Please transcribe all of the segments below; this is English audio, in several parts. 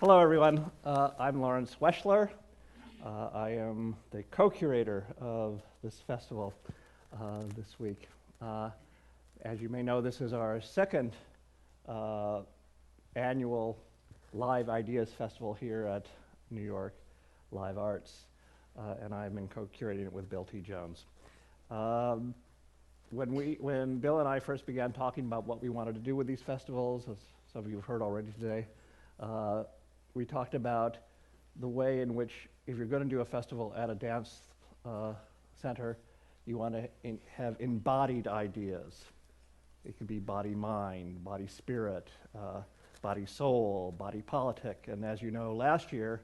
Hello, everyone. I'm Lawrence Weschler. I am the co-curator of this festival this week. As you may know, this is our second annual Live Ideas Festival here at New York Live Arts, and I've been co-curating it with Bill T. Jones. When Bill and I first began talking about what we wanted to do with these festivals, as some of you have heard already today, we talked about the way in which, if you're going to do a festival at a dance center, you want to have embodied ideas. It could be body-mind, body-spirit, body-soul, body-politic. And as you know, last year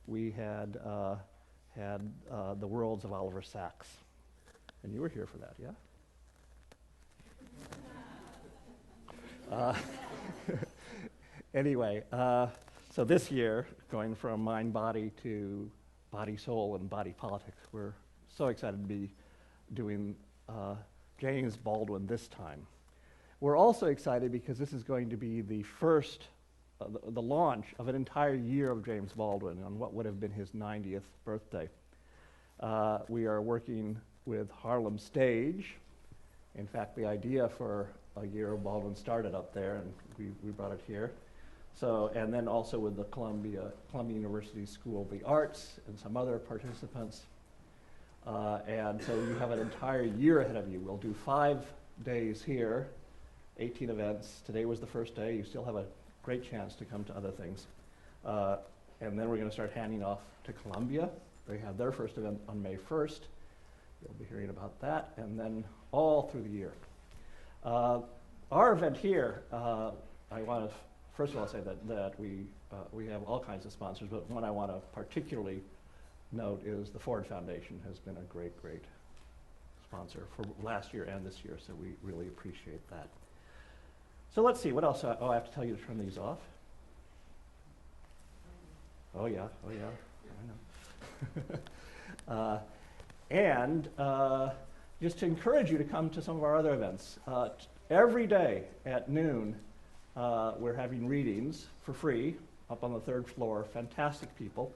we had the Worlds of Oliver Sacks. And you were here for that, yeah? Anyway, so this year, going from mind-body to body-soul and body-politics, we're so excited to be doing James Baldwin this time. We're also excited because this is going to be the first, the launch of an entire year of James Baldwin on what would have been his 90th birthday. We are working with Harlem Stage. In fact, the idea for a year of Baldwin started up there, and we brought it here. So, and then also with the Columbia University School of the Arts and some other participants. And so you have an entire year ahead of you. We'll do 5 days here, 18 events. Today was the first day. You still have a great chance to come to other things. And then we're going to start handing off to Columbia. They have their first event on May 1st. You'll be hearing about that, and then all through the year. Our event here, I want to first of all say that we have all kinds of sponsors, but one I want to particularly note is the Ford Foundation has been a great, great sponsor for last year and this year, so we really appreciate that. So let's see, what else? Oh, I have to tell you to turn these off. Oh yeah, I know. And just to encourage you to come to some of our other events. Every day at noon, we're having readings for free up on the 3rd floor. Fantastic people.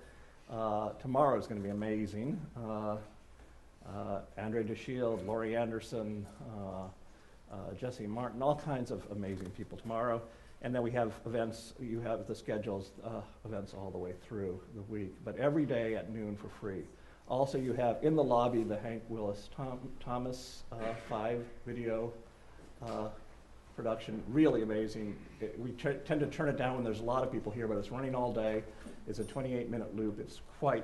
Tomorrow is going to be amazing. Andre DeShield, Laurie Anderson, Jesse Martin, all kinds of amazing people tomorrow. And then we have events, you have the schedules, events all the way through the week. But every day at noon for free. Also, you have in the lobby the Hank Willis Thomas 5 video production, really amazing. We tend to turn it down when there's a lot of people here, but it's running all day. It's a 28-minute loop. It's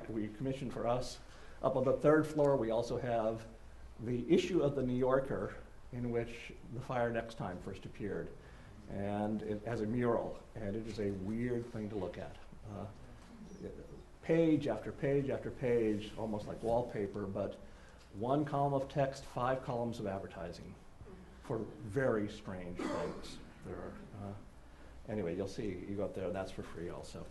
we commissioned for us. Up on the 3rd floor, we also have the issue of the New Yorker in which The Fire Next Time first appeared. And it has a mural, and it is a weird thing to look at. Page after page after page, almost like wallpaper, but 1 column of text, 5 columns of advertising for very strange things. There are, anyway, you'll see, you go up there, that's for free also.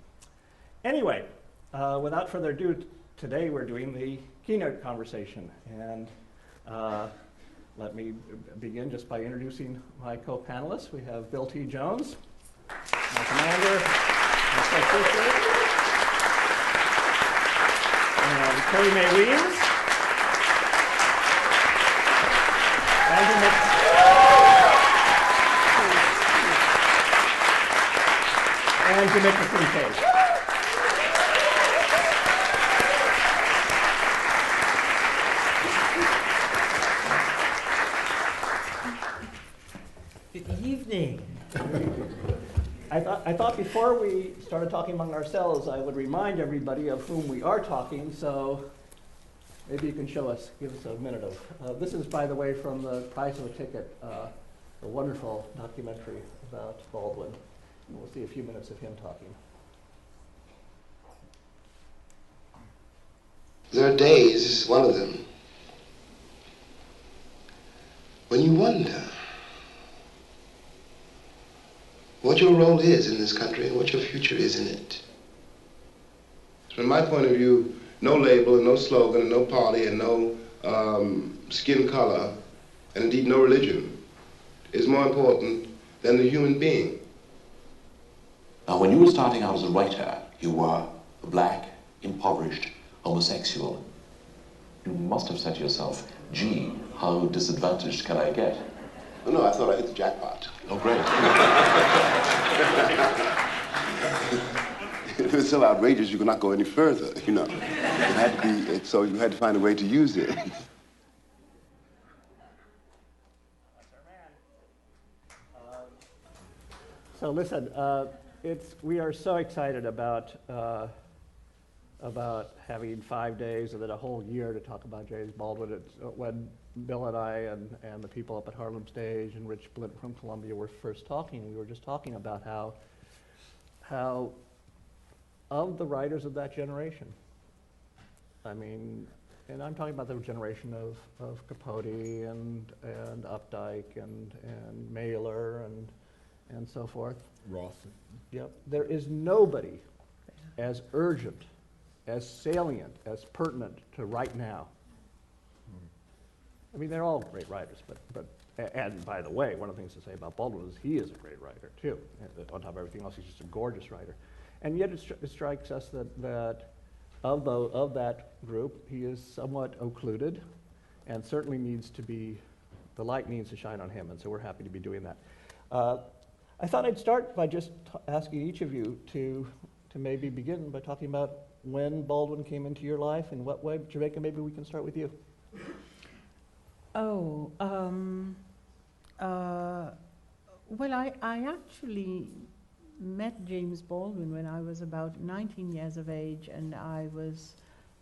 Anyway, without further ado, today we're doing the keynote conversation. And let me begin just by introducing my co-panelists. We have Bill T. Jones, my commander, Carrie Mae Weems, and Jamaica Kincaid. Good evening. I thought before we started talking among ourselves, I would remind everybody of whom we are talking, so maybe you can give us a minute of. This is, by the way, from the Price of a Ticket, a wonderful documentary about Baldwin. And we'll see a few minutes of him talking. There are days, one of them, when you wonder what your role is in this country and what your future is in it. From my point of view, no label and no slogan and no party and no skin color, and indeed no religion, is more important than the human being. Now, when you were starting out as a writer, you were a black, impoverished homosexual. You must have said to yourself, gee, how disadvantaged can I get? Oh, no, I thought I hit the jackpot. Oh, great. It was so outrageous you could not go any further, you know. It had to be, so you had to find a way to use it. So listen, we are so excited about having 5 days and then a whole year to talk about James Baldwin. It's, when Bill and I and the people up at Harlem Stage and Rich Blint from Columbia were first talking, we were just talking about how of the writers of that generation, I mean, and I'm talking about the generation of Capote and Updike and Mailer and so forth. Rawson. Yep. There is nobody as urgent, as salient, as pertinent to right now. I mean, they're all great writers, but and by the way, one of the things to say about Baldwin is he is a great writer too. On top of everything else, he's just a gorgeous writer. And yet it strikes us that of that group, he is somewhat occluded, and certainly the light needs to shine on him, and so we're happy to be doing that. I thought I'd start by just asking each of you to maybe begin by talking about when Baldwin came into your life, in what way. Jamaica, maybe we can start with you. Oh, well, I actually met James Baldwin when I was about 19 years of age, and I was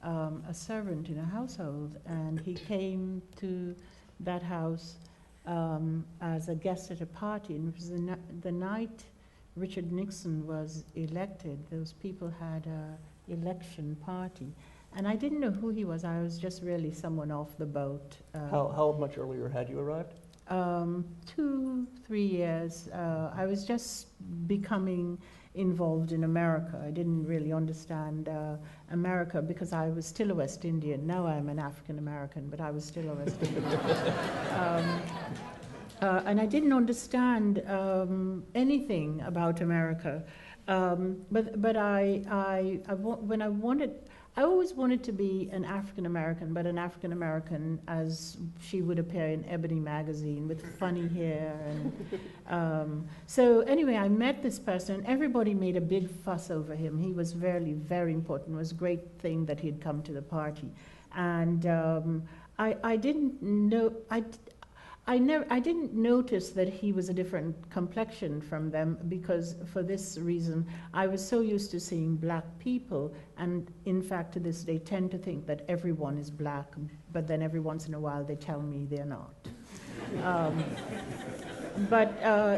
a servant in a household, and he came to that house as a guest at a party, and it was the night Richard Nixon was elected. Those people had an election party, and I didn't know who he was. I was just really someone off the boat. How much earlier had you arrived? 2-3 years. I was just becoming involved in America. I didn't really understand America because I was still a West Indian. Now I'm an African American, but I was still a West Indian. And I didn't understand anything about America. But I always wanted to be an African American, but an African American as she would appear in Ebony magazine with funny hair. And so anyway, I met this person, and everybody made a big fuss over him. He was very, very important. It was a great thing that he'd come to the party, and I didn't know. I didn't notice that he was a different complexion from them, because for this reason, I was so used to seeing black people, and in fact to this day tend to think that everyone is black, but then every once in a while they tell me they're not.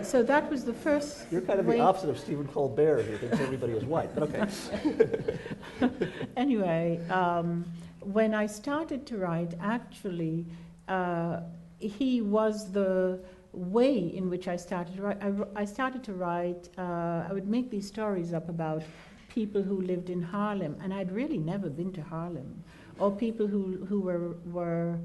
So that was the first. You're kind of the opposite of Stephen Colbert, who thinks everybody is white, but okay. Anyway, when I started to write, actually, he was the way in which I started to write. I started to write, I would make these stories up about people who lived in Harlem, and I'd really never been to Harlem, or people who were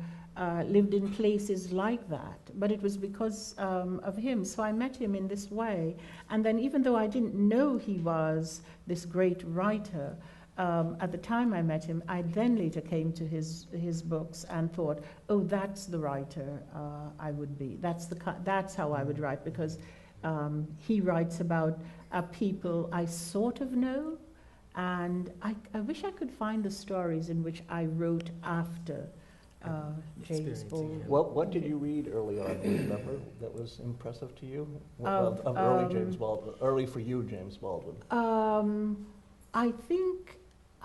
lived in places like that. But it was because of him. So I met him in this way. And then even though I didn't know he was this great writer, at the time I met him, I then later came to his books and thought, oh, that's the writer I would be. That's how I would write, because he writes about people I sort of know, and I wish I could find the stories in which I wrote after James Baldwin. What did you read early on, do you remember, that was impressive to you? Of early James Baldwin, early for you, James Baldwin?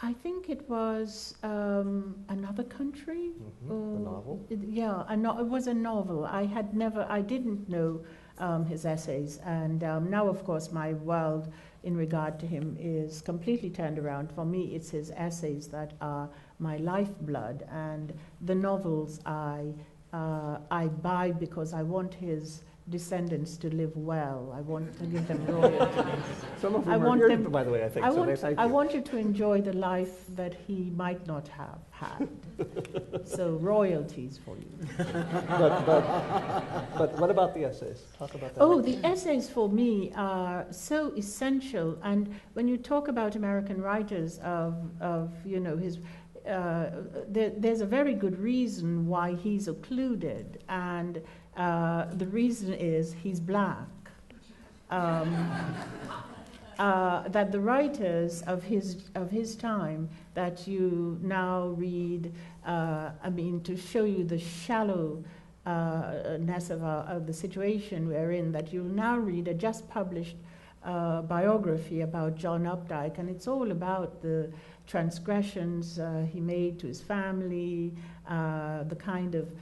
I think it was Another Country. A novel? It was a novel. I didn't know his essays, and now, of course, my world in regard to him is completely turned around. For me, it's his essays that are my lifeblood, and the novels I buy because I want his descendants to live well. I want to give them royalties. Some of I them are want here, them- by the way, I think. I so want, they thank I you. want you to enjoy the life that he might not have had. So royalties for you. But what about the essays? Talk about that. Oh, the essays for me are so essential. And when you talk about American writers of you know, his, there's a very good reason why he's occluded. And the reason is he's black. That the writers of his time that you now read, I mean, to show you the shallowness of the situation we're in, that you'll now read a just published biography about John Updike, and it's all about the transgressions he made to his family, the kind of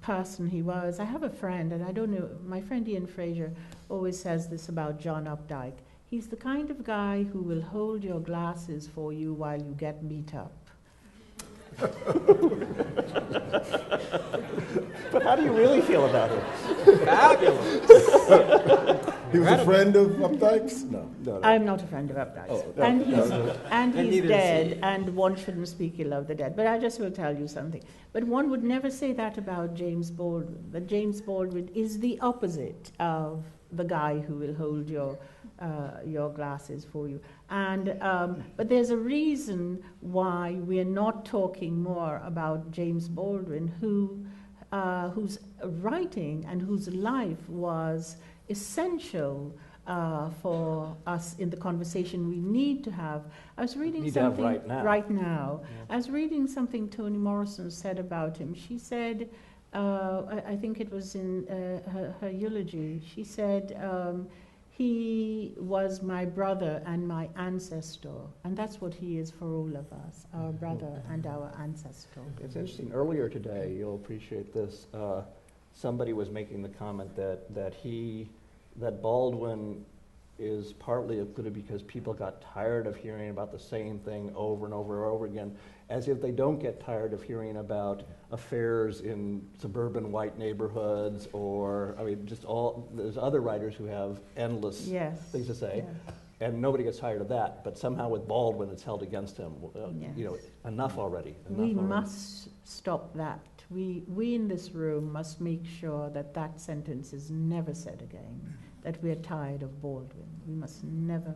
person he was. I have a friend, and I don't know, my friend Ian Fraser always says this about John Updike. He's the kind of guy who will hold your glasses for you while you get beat up. But how do you really feel about it? Fabulous. He was a friend of Updike's? No. I'm not a friend of Updike's. Oh, and he's, and he's neither is dead, he. and one shouldn't speak ill of the dead. But I just will tell you something. But one would never say that about James Baldwin. That James Baldwin is the opposite of the guy who will hold your glasses for you. And but there's a reason why we're not talking more about James Baldwin, whose writing and whose life was essential for us in the conversation we need to have. I was reading Need to have something right now. Yeah. I was reading something Toni Morrison said about him. She said, I think it was in her eulogy, she said, he was my brother and my ancestor. And that's what he is for all of us, our brother and our ancestor. It's interesting. Earlier today, you'll appreciate this. Somebody was making the comment that Baldwin is partly occluded because people got tired of hearing about the same thing over and over and over again, as if they don't get tired of hearing about affairs in suburban white neighborhoods, or, I mean, just there's other writers who have endless things to say. Yes. And nobody gets tired of that, but somehow with Baldwin it's held against him. You know, enough already. We must stop that. We in this room must make sure that that sentence is never said again, that we're tired of Baldwin. We must never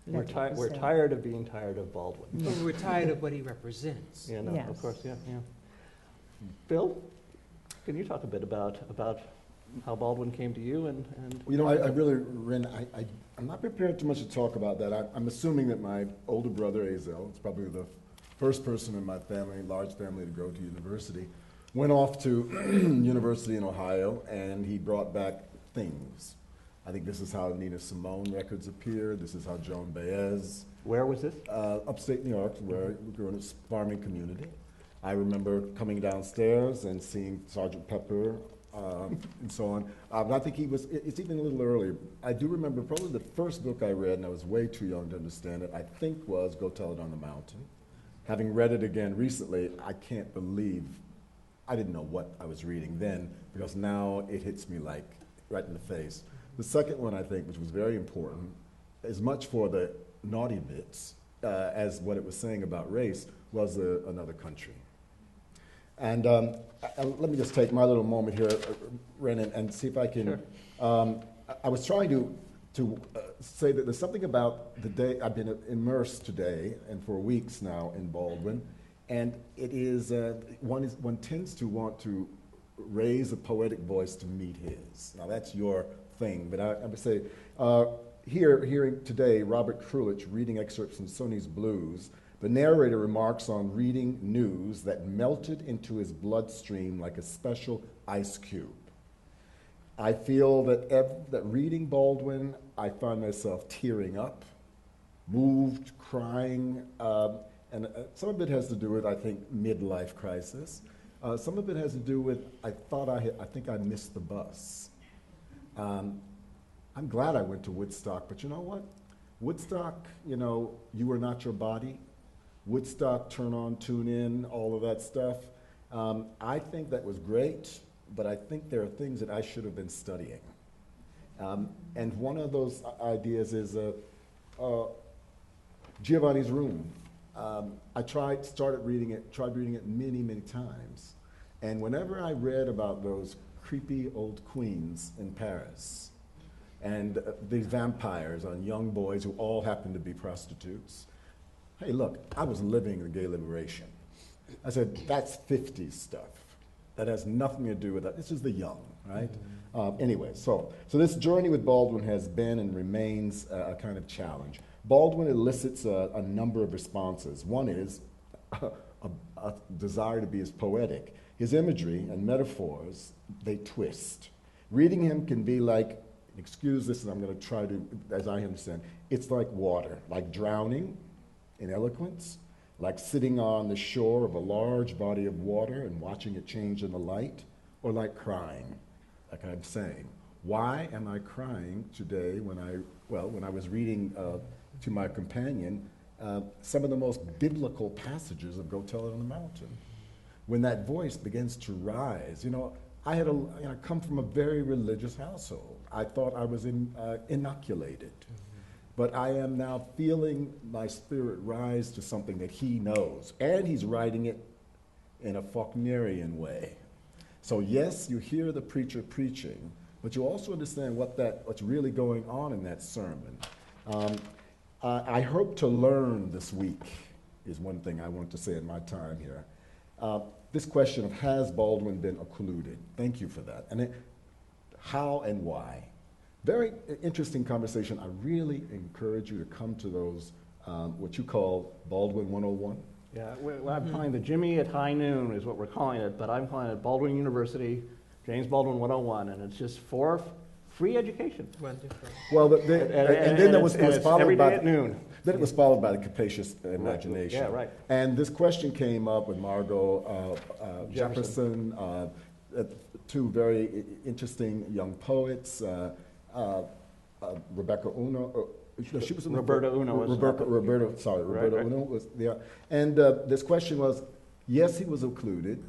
let it be We're said. tired of being tired of Baldwin. Yeah. We're tired of what he represents. Yeah, no, Yes. of course, yeah. Bill, can you talk a bit about how Baldwin came to you and You know, I really, Ren, I'm not prepared too much to talk about that. I'm assuming that my older brother, Azel, is probably the first person in my family, large family, to go to university, went off to university in Ohio, and he brought back things. I think this is how Nina Simone records appeared. This is how Joan Baez. where was this? Upstate New York, where we grew in a farming community. I remember coming downstairs and seeing Sgt. Pepper and so on. I think it's even a little earlier. I do remember probably the first book I read, and I was way too young to understand it, I think was Go Tell It on the Mountain. Having read it again recently, I can't believe I didn't know what I was reading then, because now it hits me like right in the face. The second one, I think, which was very important, as much for the naughty bits as what it was saying about race, was Another Country. And let me just take my little moment here, Ren, and see if I can. Sure. I was trying to say that there's something about the day I've been immersed today and for weeks now in Baldwin, and it is one tends to want to raise a poetic voice to meet his. Now that's your thing, but I would say hearing today Robert Krulwich reading excerpts from Sonny's Blues. The narrator remarks on reading news that melted into his bloodstream like a special ice cube. I feel that reading Baldwin, I find myself tearing up, moved, crying, and some of it has to do with, I think, midlife crisis. Some of it has to do with, I think I missed the bus. I'm glad I went to Woodstock, but you know what? Woodstock, You Were Not Your Body. Woodstock, Turn On, Tune In, all of that stuff. I think that was great. but I think there are things that I should have been studying. And one of those ideas is Giovanni's Room. I tried reading it many, many times. And whenever I read about those creepy old queens in Paris and these vampires on young boys who all happened to be prostitutes, hey, look, I was living the gay liberation. I said, that's 50s stuff. That has nothing to do with that. This is the young, right? Anyway, so this journey with Baldwin has been and remains a kind of challenge. Baldwin elicits a number of responses. One is a desire to be as poetic. His imagery and metaphors, they twist. Reading him can be like, excuse this, and I'm going to try to, as I understand, it's like water, like drowning in eloquence, like sitting on the shore of a large body of water and watching it change in the light, or like crying, like I'm saying. Why am I crying today when I was reading to my companion some of the most biblical passages of Go Tell It on the Mountain? When that voice begins to rise, I come from a very religious household. I thought I was inoculated. But I am now feeling my spirit rise to something that he knows. And he's writing it in a Faulknerian way. So yes, you hear the preacher preaching, but you also understand what's really going on in that sermon. I hope to learn this week, is one thing I want to say in my time here. This question of, has Baldwin been occluded? Thank you for that. And how and why? Very interesting conversation. I really encourage you to come to those, what you call Baldwin 101. Yeah, I'm calling the Jimmy at High Noon is what we're calling it, but I'm calling it Baldwin University, James Baldwin 101, and it's just for free education. Wonderful. Well, and then it was followed every by day at noon. Then it was followed by the capacious imagination. Yeah, right. And this question came up with Margot Jefferson, two very interesting young poets, Rebecca Uno. She was in Roberta Uno was Roberta Uno was there. And this question was, yes, he was occluded.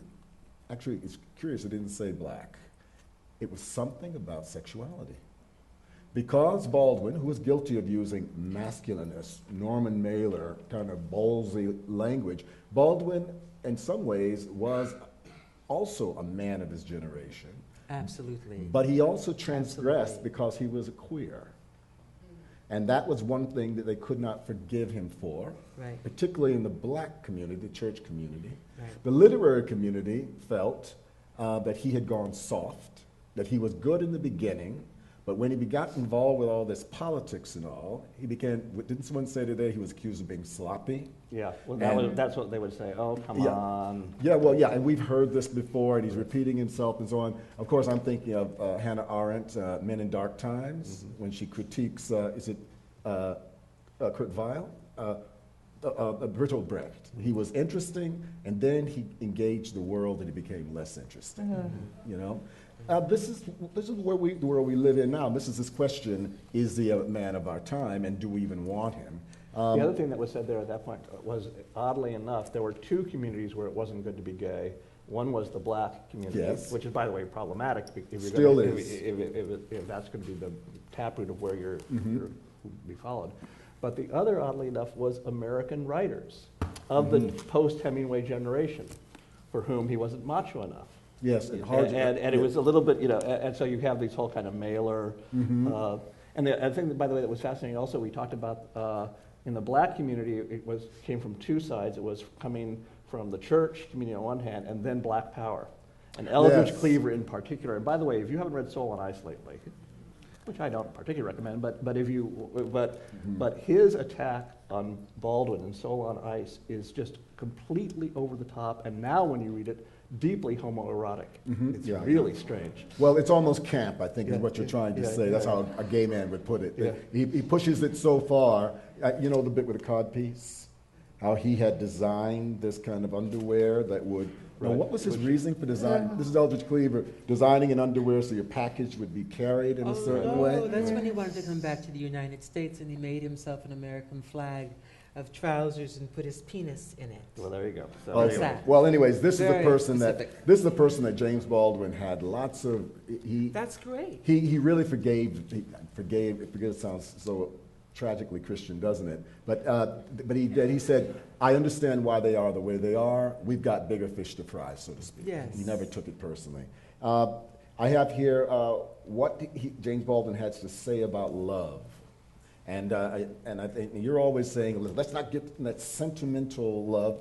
Actually, it's curious, it didn't say black. It was something about sexuality. Because Baldwin, who was guilty of using masculinist, Norman Mailer kind of ballsy language, Baldwin, in some ways, was also a man of his generation. Absolutely. But he also transgressed because he was a queer. And that was one thing that they could not forgive him for, Right. particularly in the black community, the church community. Right. The literary community felt that he had gone soft, that he was good in the beginning, but when he got involved with all this politics and all, he began, didn't someone say today he was accused of being sloppy? Yeah, well, And- that's what they would say. Oh, come Yeah. on. Yeah, well, yeah, and we've heard this before, and he's repeating himself and so on. Of course, I'm thinking of Hannah Arendt, Men in Dark Times, when she critiques, Kurt Weill? Bertolt Brecht. He was interesting, and then he engaged the world, and he became less interesting. You know, this is where we live in now. This is this question: is he a man of our time, and do we even want him? The other thing that was said there at that point was, oddly enough, there were two communities where it wasn't good to be gay. One was the black community, Yes. which is, by the way, problematic if you're Still gonna, is. if that's going to be the taproot of where you're be followed. But the other, oddly enough, was American writers of the post-Hemingway generation, for whom he wasn't macho enough. Yes, And it was a little bit, and so you have these whole kind of mailer. And the other thing, by the way, that was fascinating also, we talked about in the black community, came from two sides. It was coming from the church community on one hand, and then Black Power. And Eldridge Yes. Cleaver in particular. And by the way, if you haven't read Soul on Ice lately, which I don't particularly recommend, but his attack on Baldwin and Soul on Ice is just completely over the top, and now when you read it, deeply homoerotic. It's Yeah. really strange. Well, it's almost camp, I think, is Yeah, what you're trying to yeah, say. That's yeah. how a gay man would put it. Yeah. He pushes it so far. You know the bit with the codpiece? How he had designed this kind of underwear that would... Now, Right. what was his reasoning for design? This is Eldridge Cleaver, designing an underwear so your package would be carried in a certain way. That's when he wanted to come back to the United States, and he made himself an American flag of trousers and put his penis in it. Well, there you go. So What's Okay. that? Well, anyways, this is the Very person specific. this is the person that James Baldwin had lots of. That's great. He really forgave. It sounds so tragically Christian, doesn't it? But he did. He said, "I understand why they are the way they are. We've got bigger fish to fry, so to speak." Yes. He never took it personally. I have here what James Baldwin had to say about love. And I think you're always saying, let's not get that sentimental love.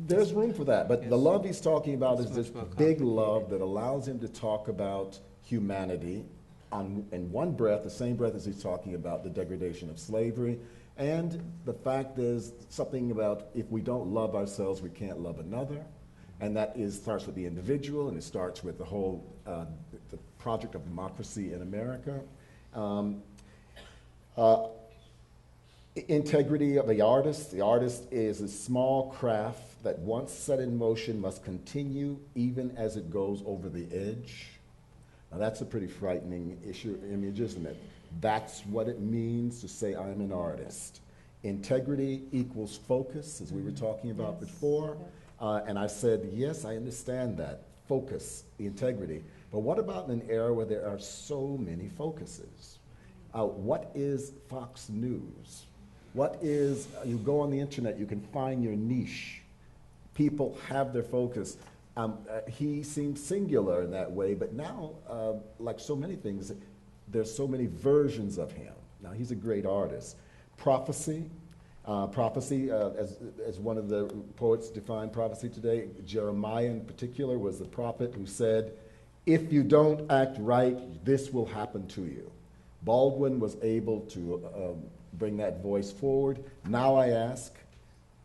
There's room for that. But the love he's talking about is this big love that allows him to talk about humanity in one breath, the same breath as he's talking about the degradation of slavery. And the fact is something about if we don't love ourselves, we can't love another. And that starts with the individual, and it starts with the whole the project of democracy in America. Integrity of the artist. The artist is a small craft that once set in motion must continue even as it goes over the edge. Now that's a pretty frightening image, isn't it? That's what it means to say I'm an artist. Integrity equals focus, as we were talking about before. And I said, yes, I understand that. Focus, the integrity. But what about in an era where there are so many focuses? What is Fox News? What is, you go on the internet, you can find your niche. People have their focus. He seems singular in that way, but now, like so many things, there's so many versions of him. Now, he's a great artist. Prophecy, as one of the poets defined prophecy today, Jeremiah in particular was the prophet who said, if you don't act right, this will happen to you. Baldwin was able to bring that voice forward. Now I ask,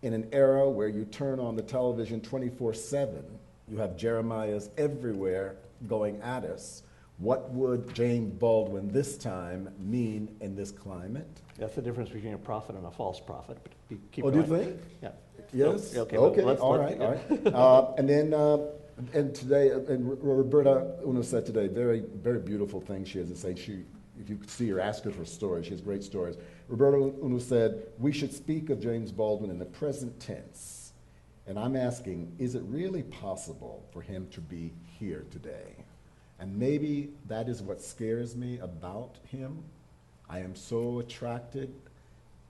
in an era where you turn on the television 24/7, you have Jeremiahs everywhere going at us, what would James Baldwin this time mean in this climate? that's the difference between a prophet and a false prophet. But keep Oh, going. do you think? Yeah. Yes? Okay, Okay, let's- all let's- right, all right. And then, and today, and Roberta Uno said today, very, very beautiful thing she has to say. If you could see her, ask her for stories. She has great stories. Roberta Uno said, we should speak of James Baldwin in the present tense. And I'm asking, is it really possible for him to be here today? And maybe that is what scares me about him. I am so attracted.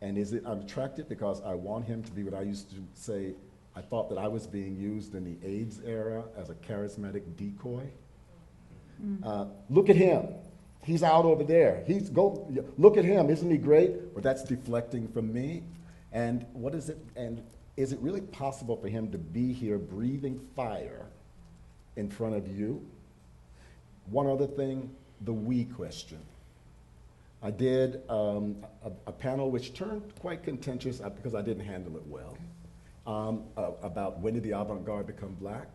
And I'm attracted because I want him to be what I used to say, I thought that I was being used in the AIDS era as a charismatic decoy. Look at him. He's out over there. Look at him. Isn't he great? But that's deflecting from me. And what is it? And is it really possible for him to be here breathing fire in front of you? One other thing, the we question. I did a panel which turned quite contentious because I didn't handle it well, about when did the avant-garde become black?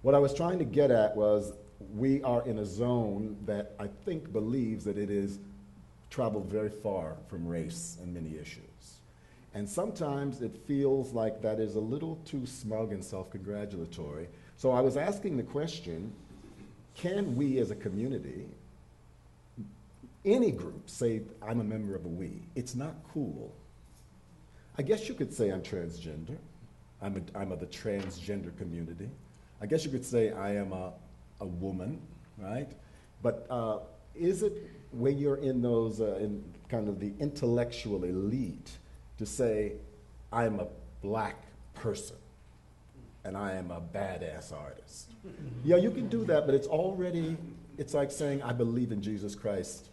What I was trying to get at was we are in a zone that I think believes that it is traveled very far from race and many issues. And sometimes it feels like that is a little too smug and self-congratulatory. So I was asking the question, can we as a community, any group, say I'm a member of a we? It's not cool. I guess you could say I'm transgender. I'm of the transgender community. I guess you could say I am a woman, right? But is it when you're in those, in kind of the intellectual elite, to say I'm a black person and I am a badass artist? Yeah, you can do that, but it's like saying I believe in Jesus Christ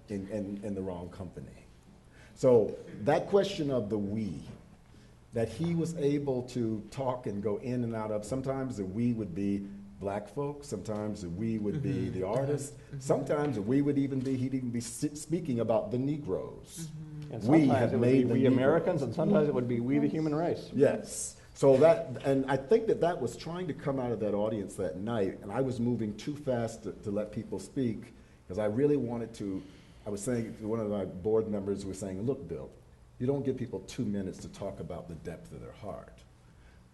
in the wrong company. So that question of the we, that he was able to talk and go in and out of, sometimes the we would be black folks, sometimes the we would be the artist, sometimes the we would even be, he'd even be speaking about the Negroes. And We sometimes have it would be made the we Negroes. Americans, and sometimes it would be we the human race. Yes. So that, and I think that was trying to come out of that audience that night, and I was moving too fast to let people speak, because I really wanted to, I was saying to one of my board members, was saying, look, Bill, you don't give people 2 minutes to talk about the depth of their heart.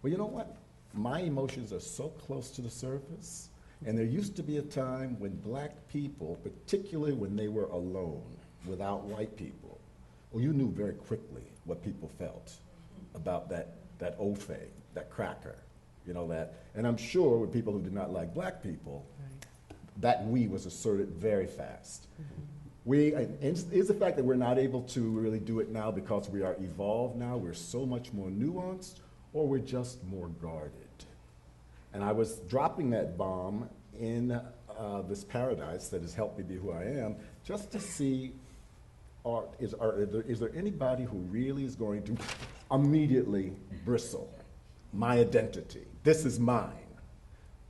Well, you know what? My emotions are so close to the surface, and there used to be a time when black people, particularly when they were alone, without white people, well, you knew very quickly what people felt about that Ofe, that cracker, you know that. And I'm sure with people who did not like black people, that we was asserted very fast. And it's the fact that we're not able to really do it now because we are evolved now, we're so much more nuanced, or we're just more guarded. And I was dropping that bomb in this paradise that has helped me be who I am, just to see, is there anybody who really is going to immediately bristle my identity? This is mine,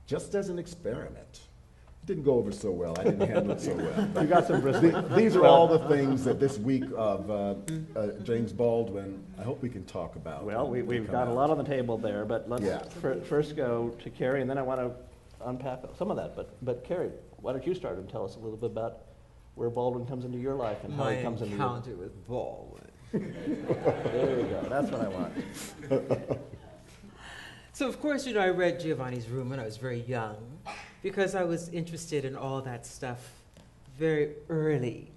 just as an experiment. It didn't go over so well. I didn't handle it so well. You got some bristling. These are all the things that this week of James Baldwin, I hope we can talk about. Well, we've got a lot on the table there, but let's first go to Carrie, and then I want to unpack some of that. But Carrie, why don't you start and tell us a little bit about where Baldwin comes into your life and how he comes into your life. My encounter with Baldwin. There you go. That's what I want. So, of course, I read Giovanni's Room when I was very young because I was interested in all that stuff very early.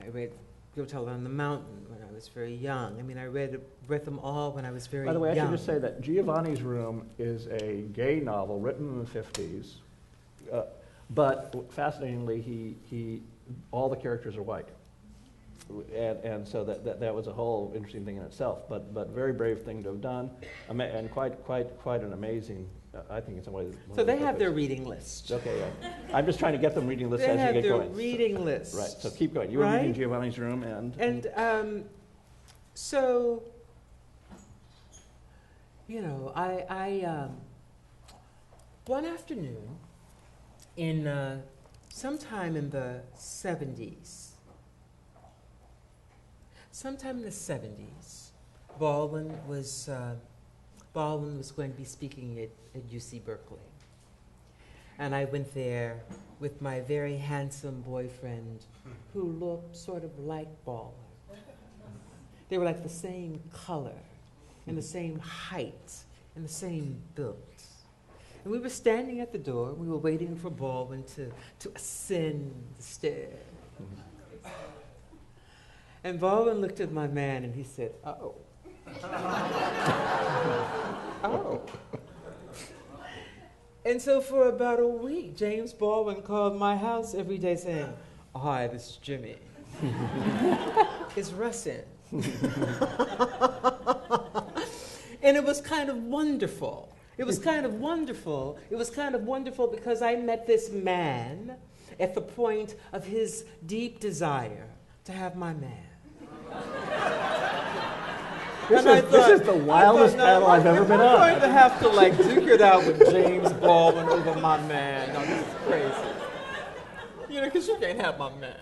I read Go Tell It on the Mountain when I was very young. I mean, I read them all when I was very young. By the way, I should just say that Giovanni's Room is a gay novel written in the 50s, but fascinatingly, all the characters are white. And so that was a whole interesting thing in itself, but very brave thing to have done, and quite an amazing. I think in some ways. So they have their reading list. Okay, yeah. I'm just trying to get them reading lists they as you get going. have their reading list. Right. So keep going. You were reading Giovanni's Room, so I one afternoon in sometime in the 70s. Sometime in the 70s, Baldwin was going to be speaking at UC Berkeley. And I went there with my very handsome boyfriend who looked sort of like Baldwin. They were like the same color and the same height and the same build. And we were standing at the door. We were waiting for Baldwin to ascend the stairs. And Baldwin looked at my man and he said, "Oh." Oh. And so for about a week, James Baldwin called my house every day saying, "Hi, this is Jimmy." It's Russin. And it was kind of wonderful. It was kind of wonderful. It was kind of wonderful because I met this man at the point of his deep desire to have my man. This is the wildest panel I've ever been on. I'm going to have to duke it out with James Baldwin over my man. No, this is crazy. Because you can't have my man.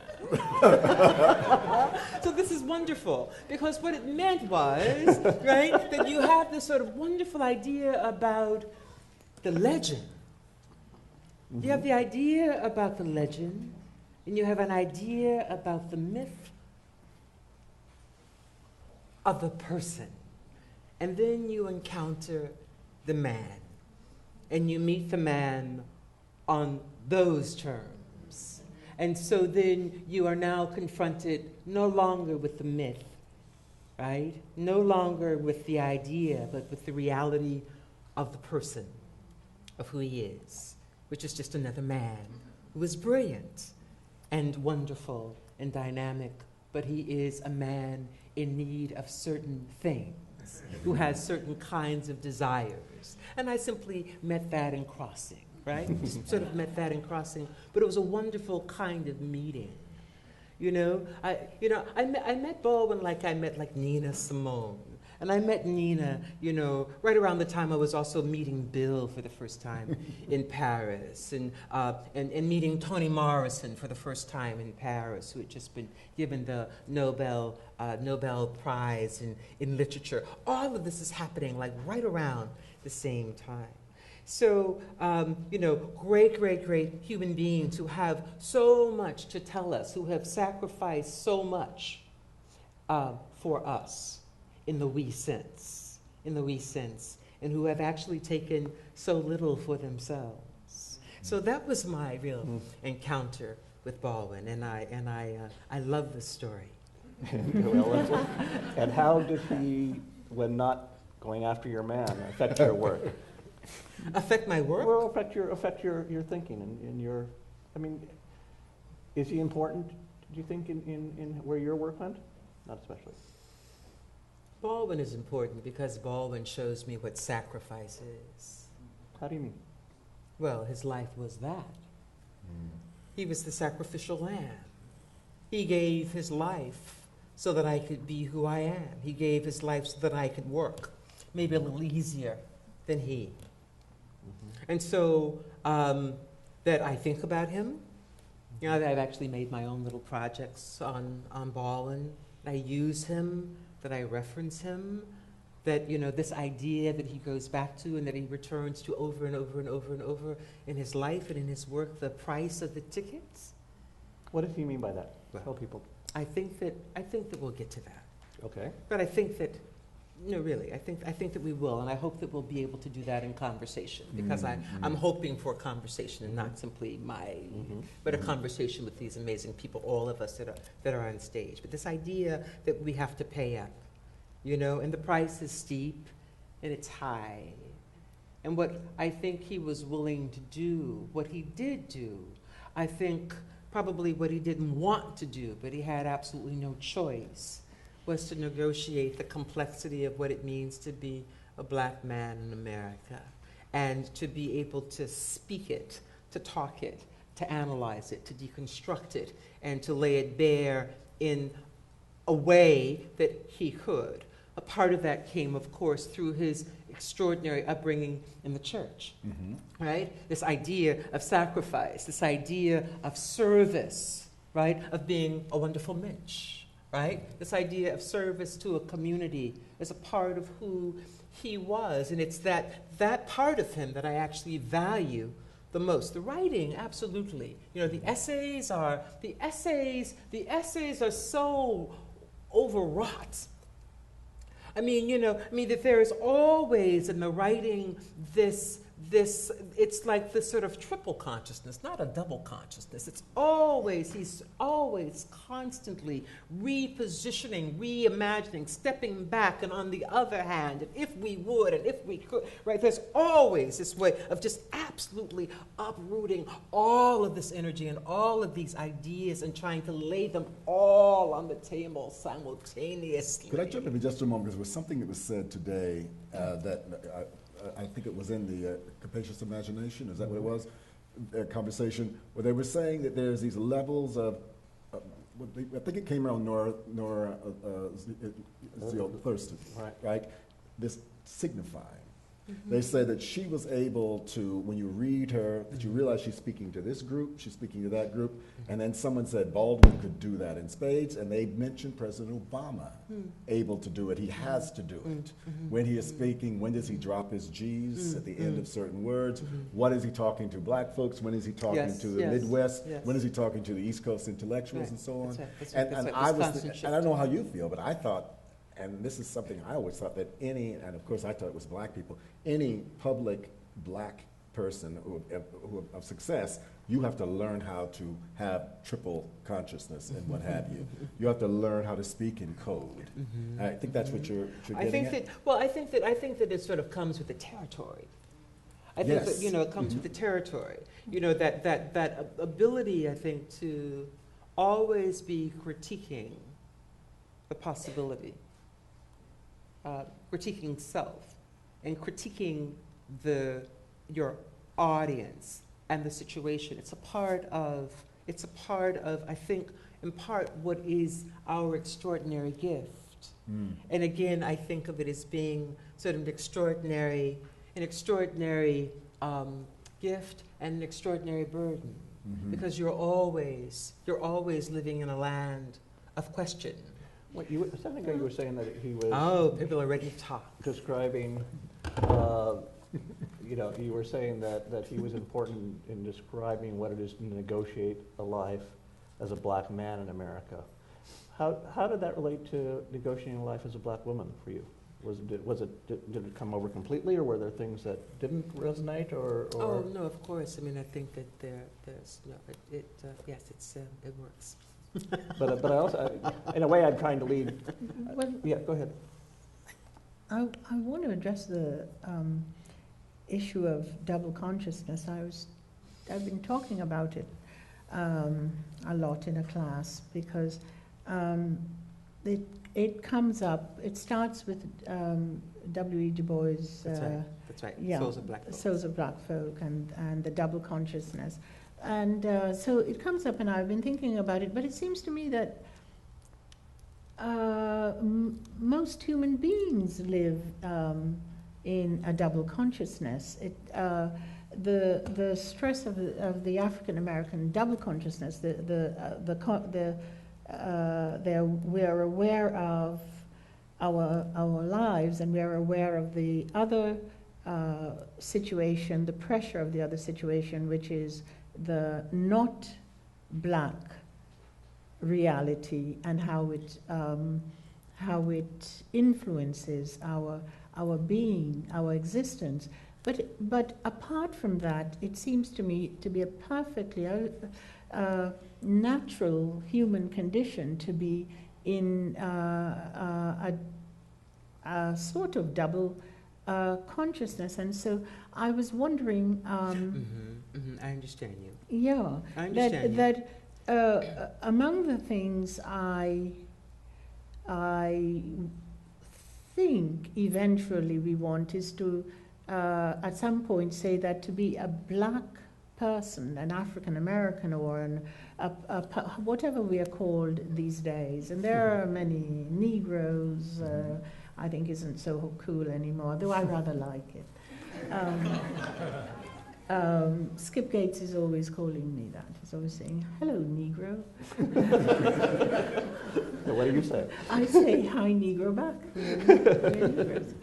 So this is wonderful because what it meant was, right, that you have this sort of wonderful idea about the legend. Mm-hmm. You have the idea about the legend, and you have an idea about the myth of the person. And then you encounter the man, and you meet the man on those terms. And so then you are now confronted no longer with the myth, right? No longer with the idea, but with the reality of the person, of who he is, which is just another man who is brilliant and wonderful and dynamic, but he is a man in need of certain things, who has certain kinds of desires. And I simply met that in crossing, right? Sort of met that in crossing, but it was a wonderful kind of meeting. I met Baldwin like I met Nina Simone. And I met Nina, right around the time I was also meeting Bill for the first time in Paris, and meeting Toni Morrison for the first time in Paris, who had just been given the Nobel Prize in literature. All of this is happening right around the same time. So, great human beings who have so much to tell us, who have sacrificed so much for us. In the we sense, and who have actually taken so little for themselves. So that was my real encounter with Baldwin, and I love this story. And how did he, when not going after your man, affect your work? Affect my work? Well, affect your thinking and your, I mean, is he important, do you think, in where your work went? Not especially. Baldwin is important because Baldwin shows me what sacrifice is. How do you mean? Well, his life was that. He was the sacrificial lamb. He gave his life so that I could be who I am. He gave his life so that I could work, maybe a little easier than he. And so that I think about him. You know, I've actually made my own little projects on Baldwin. I use him, that I reference him, that, you know, this idea that he goes back to and that he returns to over and over and over and over in his life and in his work, the price of the tickets. What does he mean by that? Tell people. I think that we'll get to that. Okay. But I think that, no, really, I think that we will, and I hope that we'll be able to do that in conversation, because I'm hoping for a conversation and not simply but a conversation with these amazing people, all of us that are on stage. But this idea that we have to pay up, you know, and the price is steep and it's high. And what I think he was willing to do, what he did do, I think probably what he didn't want to do, but he had absolutely no choice, was to negotiate the complexity of what it means to be a black man in America, and to be able to speak it, to talk it, to analyze it, to deconstruct it, and to lay it bare in a way that he could. A part of that came, of course, through his extraordinary upbringing in the church, right? This idea of sacrifice, this idea of service, right? Of being a wonderful mensch, right? This idea of service to a community is a part of who he was, and it's that part of him that I actually value the most. The writing, absolutely. You know, the essays are so overwrought. I mean, you know, that there is always in the writing this, it's like this sort of triple consciousness, not a double consciousness. It's always, he's always constantly repositioning, reimagining, stepping back, and on the other hand, and if we would, and if we could, right? There's always this way of just absolutely uprooting all of this energy and all of these ideas and trying to lay them all on the table simultaneously. Could I jump in for just a moment? Because there was something that was said today that I think it was in the Capacious Imagination, is that what it was? A conversation where they were saying that there's these levels of, I think it came around Nora Thurston, right? This signifying. They say that she was able to, when you read her, that you realize she's speaking to this group, she's speaking to that group, and then someone said Baldwin could do that in spades, and they mentioned President Obama able to do it. He has to do it. When he is speaking, when does he drop his G's at the end of certain words? What is he talking to black folks? When is he talking to the Midwest? When is he talking to the East Coast intellectuals and so on? And I don't know how you feel, but I thought, and this is something I always thought, that any, and of course I thought it was black people, any public black person who of success, you have to learn how to have triple consciousness and what have you. You have to learn how to speak in code. I think that's what you're getting at. I think that it sort of comes with the territory. I think that, you know, it comes with the territory. You know, that ability, I think, to always be critiquing the possibility. Critiquing self and critiquing your audience and the situation. It's a part of, I think, in part, what is our extraordinary gift. And again, I think of it as being sort of an extraordinary gift and an extraordinary burden, because you're always living in a land of question. What you were saying that he was. Oh, people are ready to talk. Describing, you know, you were saying that he was important in describing what it is to negotiate a life as a black man in America. How did that relate to negotiating a life as a black woman for you? Did it come over completely, or were there things that didn't resonate, or? Oh no, of course. I mean, I think that there's no. Yes, it works. But I also, in a way, I'm trying to lead. Well, Yeah, go ahead. I want to address the issue of double consciousness. I've been talking about it a lot in a class because it comes up. It starts with W.E. Du Bois. That's right. Yeah, Souls of Black Folk. Souls of Black Folk and the double consciousness. And so it comes up, and I've been thinking about it, but it seems to me that most human beings live in a double consciousness. The stress of the African American double consciousness, we are aware of our lives, and we are aware of the other situation, the pressure of the other situation, which is the not black reality, and how it influences our being, our existence. But apart from that, it seems to me to be a perfectly natural human condition to be in a sort of double consciousness. And so I was wondering. I understand you. Yeah, I understand that among the things I think eventually we want is to at some point say that to be a black person, an African American, or whatever we are called these days, and there are many Negroes, I think isn't so cool anymore, though I rather like it. Skip Gates is always calling me that. He's always saying, "Hello, Negro." What do you say? I say, "Hi, Negro," back. We're Negroes.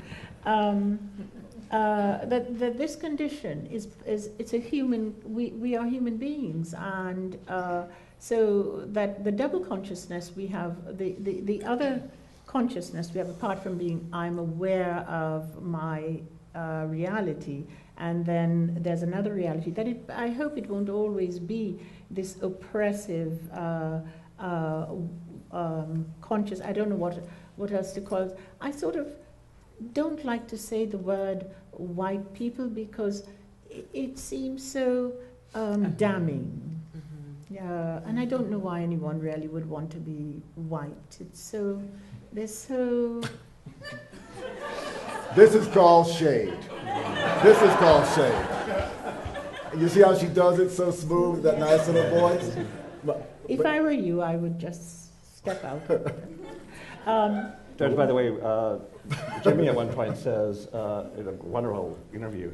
That this condition it's a human. We are human beings, and so that the double consciousness we have, the other consciousness we have, apart from being I'm aware of my reality. And then there's another reality that I hope it won't always be this oppressive, conscious. I don't know what else to call it. I sort of don't like to say the word white people because it seems so damning. And I don't know why anyone really would want to be white. They're so. This is called shade. This is called shade. You see how she does it so smooth, that nice little voice? If I were you, I would just step out. Judge, by the way, Jimmy at one point says, in a wonderful interview,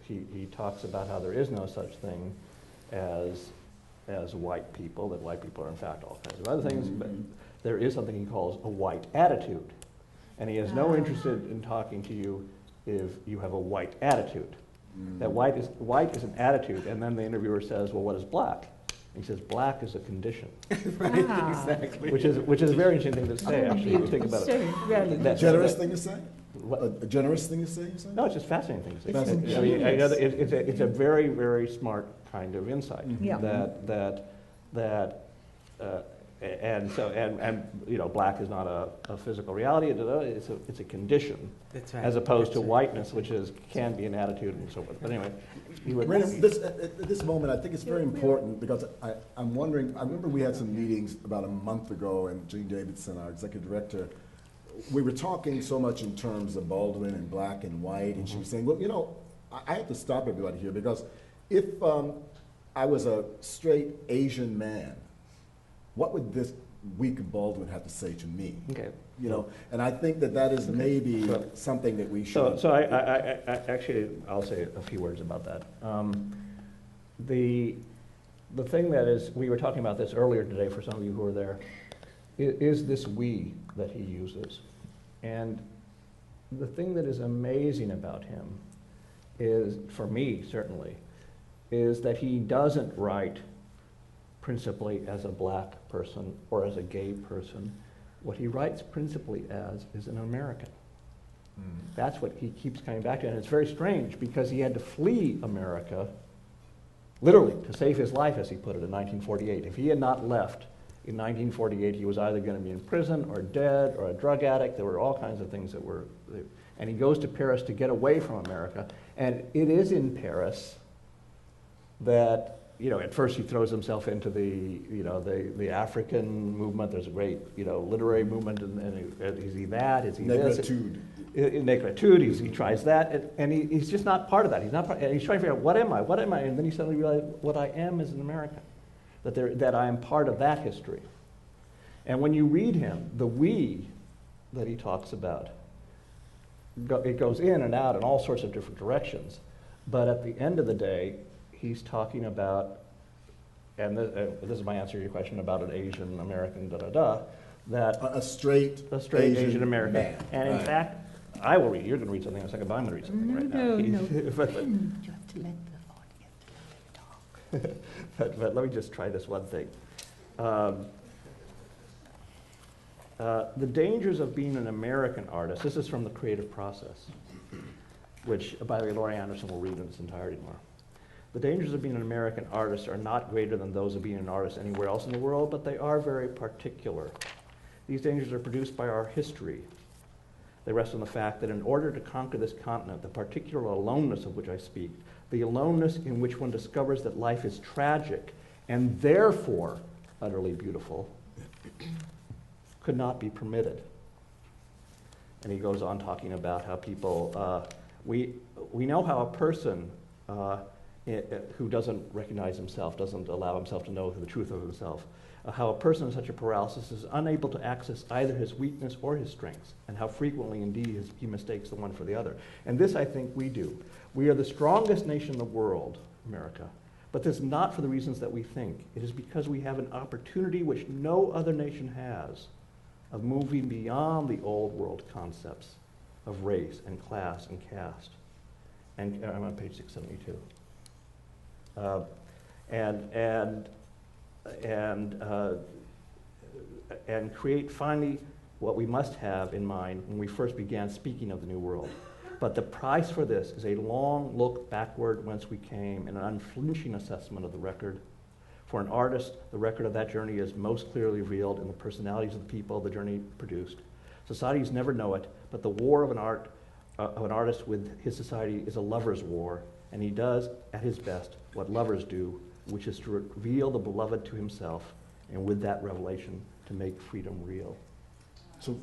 he talks about how there is no such thing as white people, that white people are in fact all kinds of other things, but there is something he calls a white attitude. And he is no interested in talking to you if you have a white attitude. That white is an attitude, and then the interviewer says, "Well, what is black?" And he says, "Black is a condition." Right, exactly. Which is a very interesting thing to say. Actually, if you think about it. Generous thing to say? What? A generous thing to say? You say? No, it's just a fascinating thing to say. It's I mean, it's a very, very smart kind of insight. Yeah. And you know, black is not a physical reality. It's a condition. That's right. As opposed to That's right. whiteness, which can be an attitude and so forth. But anyway, At this moment, I think it's very important because I'm wondering. I remember we had some meetings about a month ago, and Jean Davidson, our executive director, we were talking so much in terms of Baldwin and black and white, and she was saying, "Well, you know, I have to stop everybody here because if I was a straight Asian man, what would this weak Baldwin have to say to me?" okay. You know, and I think that is maybe something that we should. So I actually, I'll say a few words about that. The thing that is, we were talking about this earlier today for some of you who were there, is this we that he uses. And the thing that is amazing about him is, for me certainly, is that he doesn't write principally as a black person or as a gay person. What he writes principally as is an American. That's what he keeps coming back to. And it's very strange because he had to flee America, literally, to save his life, as he put it, in 1948. If he had not left In 1948, he was either going to be in prison or dead or a drug addict. There were all kinds of things that were, and he goes to Paris to get away from America. And it is in Paris that, at first he throws himself into the African movement. There's a great, literary movement, and is he that? Is he Negritude. Negritude. He tries that, and he's just not part of that. He's not. And he's trying to figure out, what am I? What am I? And then he suddenly realizes, what I am is an American. That I am part of that history. And when you read him, the we that he talks about, it goes in and out in all sorts of different directions. But at the end of the day, he's talking about, and this is my answer to your question about an Asian American, that A straight Asian American. man. And in fact, I will read. You're going to read something in a second, but I'm going to read something right now. No. But, You have to let the audience talk. but let me just try this one thing. The dangers of being an American artist, this is from The Creative Process, which, by the way, Laurie Anderson will read in its entirety tomorrow. The dangers of being an American artist are not greater than those of being an artist anywhere else in the world, but they are very particular. These dangers are produced by our history. They rest on the fact that in order to conquer this continent, the particular aloneness of which I speak, the aloneness in which one discovers that life is tragic and therefore utterly beautiful, could not be permitted. And he goes on talking about how people, we know how a person who doesn't recognize himself, doesn't allow himself to know the truth of himself, how a person in such a paralysis is unable to access either his weakness or his strengths, and how frequently indeed he mistakes the one for the other. And this I think we do. We are the strongest nation in the world, America, but this is not for the reasons that we think. It is because we have an opportunity which no other nation has of moving beyond the old world concepts of race and class and caste. And I'm on page 672. And create finally what we must have in mind when we first began speaking of the New World. But the price for this is a long look backward whence we came and an unflinching assessment of the record. For an artist, the record of that journey is most clearly revealed in the personalities of the people the journey produced. Societies never know it, but the war of an artist with his society is a lover's war, and he does, at his best, what lovers do, which is to reveal the beloved to himself, and with that revelation, to make freedom real. So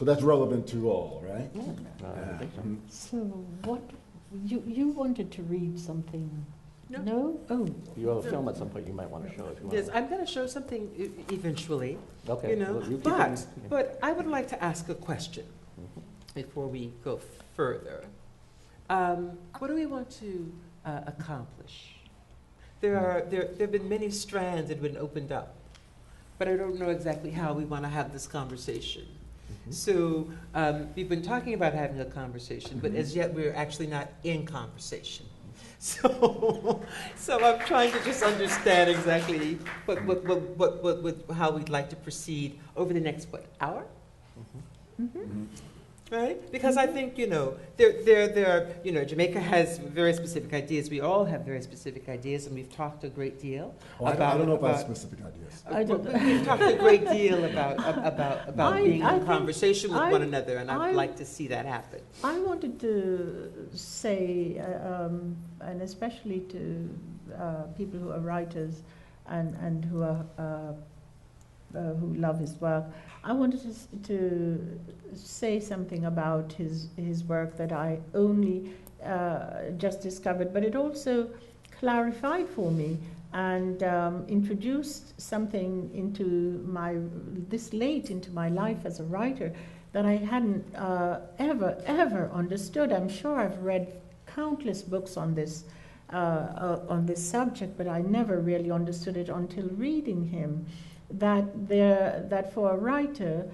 that's relevant to all, right? I think so. So what, you wanted to read something? No? Oh. You have a film at some point you might want to show if you want. Yes, I'm going to show something eventually. Okay. Well, you keep but I would like to ask a question before we go further. What do we want to accomplish? There have been many strands that have been opened up, but I don't know exactly how we want to have this conversation. So we've been talking about having a conversation, but as yet we're actually not in conversation. So I'm trying to just understand exactly how we'd like to proceed over the next hour? Right? Because I think there are Jamaica has very specific ideas. We all have very specific ideas, and we've talked a great deal about. I don't know about specific ideas. We've talked a great deal about being in conversation with one another, and I'd like to see that happen. I wanted to say, and especially to people who are writers and who are who love his work, I wanted to say something about his work that I only just discovered, but it also clarified for me and introduced something into this late into my life as a writer that I hadn't ever understood. I'm sure I've read countless books on this subject, but I never really understood it until reading him. That for a writer,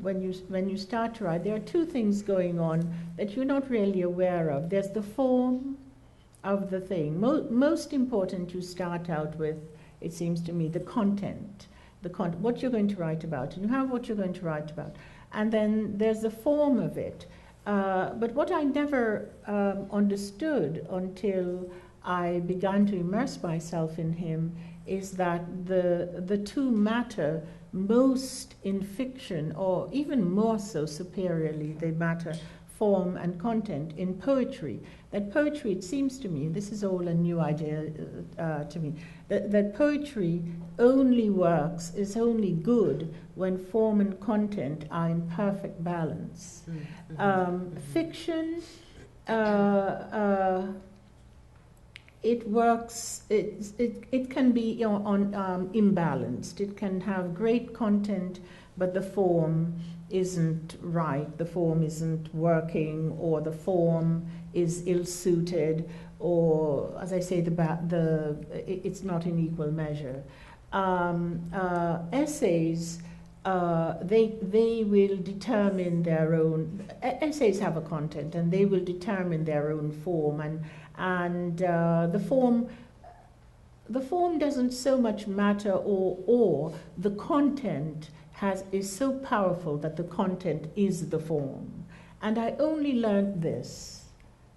when you start to write, there are two things going on that you're not really aware of. There's the form of the thing. Most important, you start out with, it seems to me, the content, what you're going to write about, and you have what you're going to write about, and then there's the form of it. But what I never understood until I began to immerse myself in him is that the two matter most in fiction, or even more so superiorly, they matter form and content in poetry. That poetry, it seems to me, this is all a new idea to me, that poetry only works, is only good when form and content are in perfect balance. Fiction, it works, it can be imbalanced. It can have great content, but the form isn't right, the form isn't working, or the form is ill-suited, or, as I say, it's not in equal measure. Essays, they will determine their own, essays have a content, and they will determine their own form, and the form doesn't so much matter, or the content is so powerful that the content is the form. And I only learned this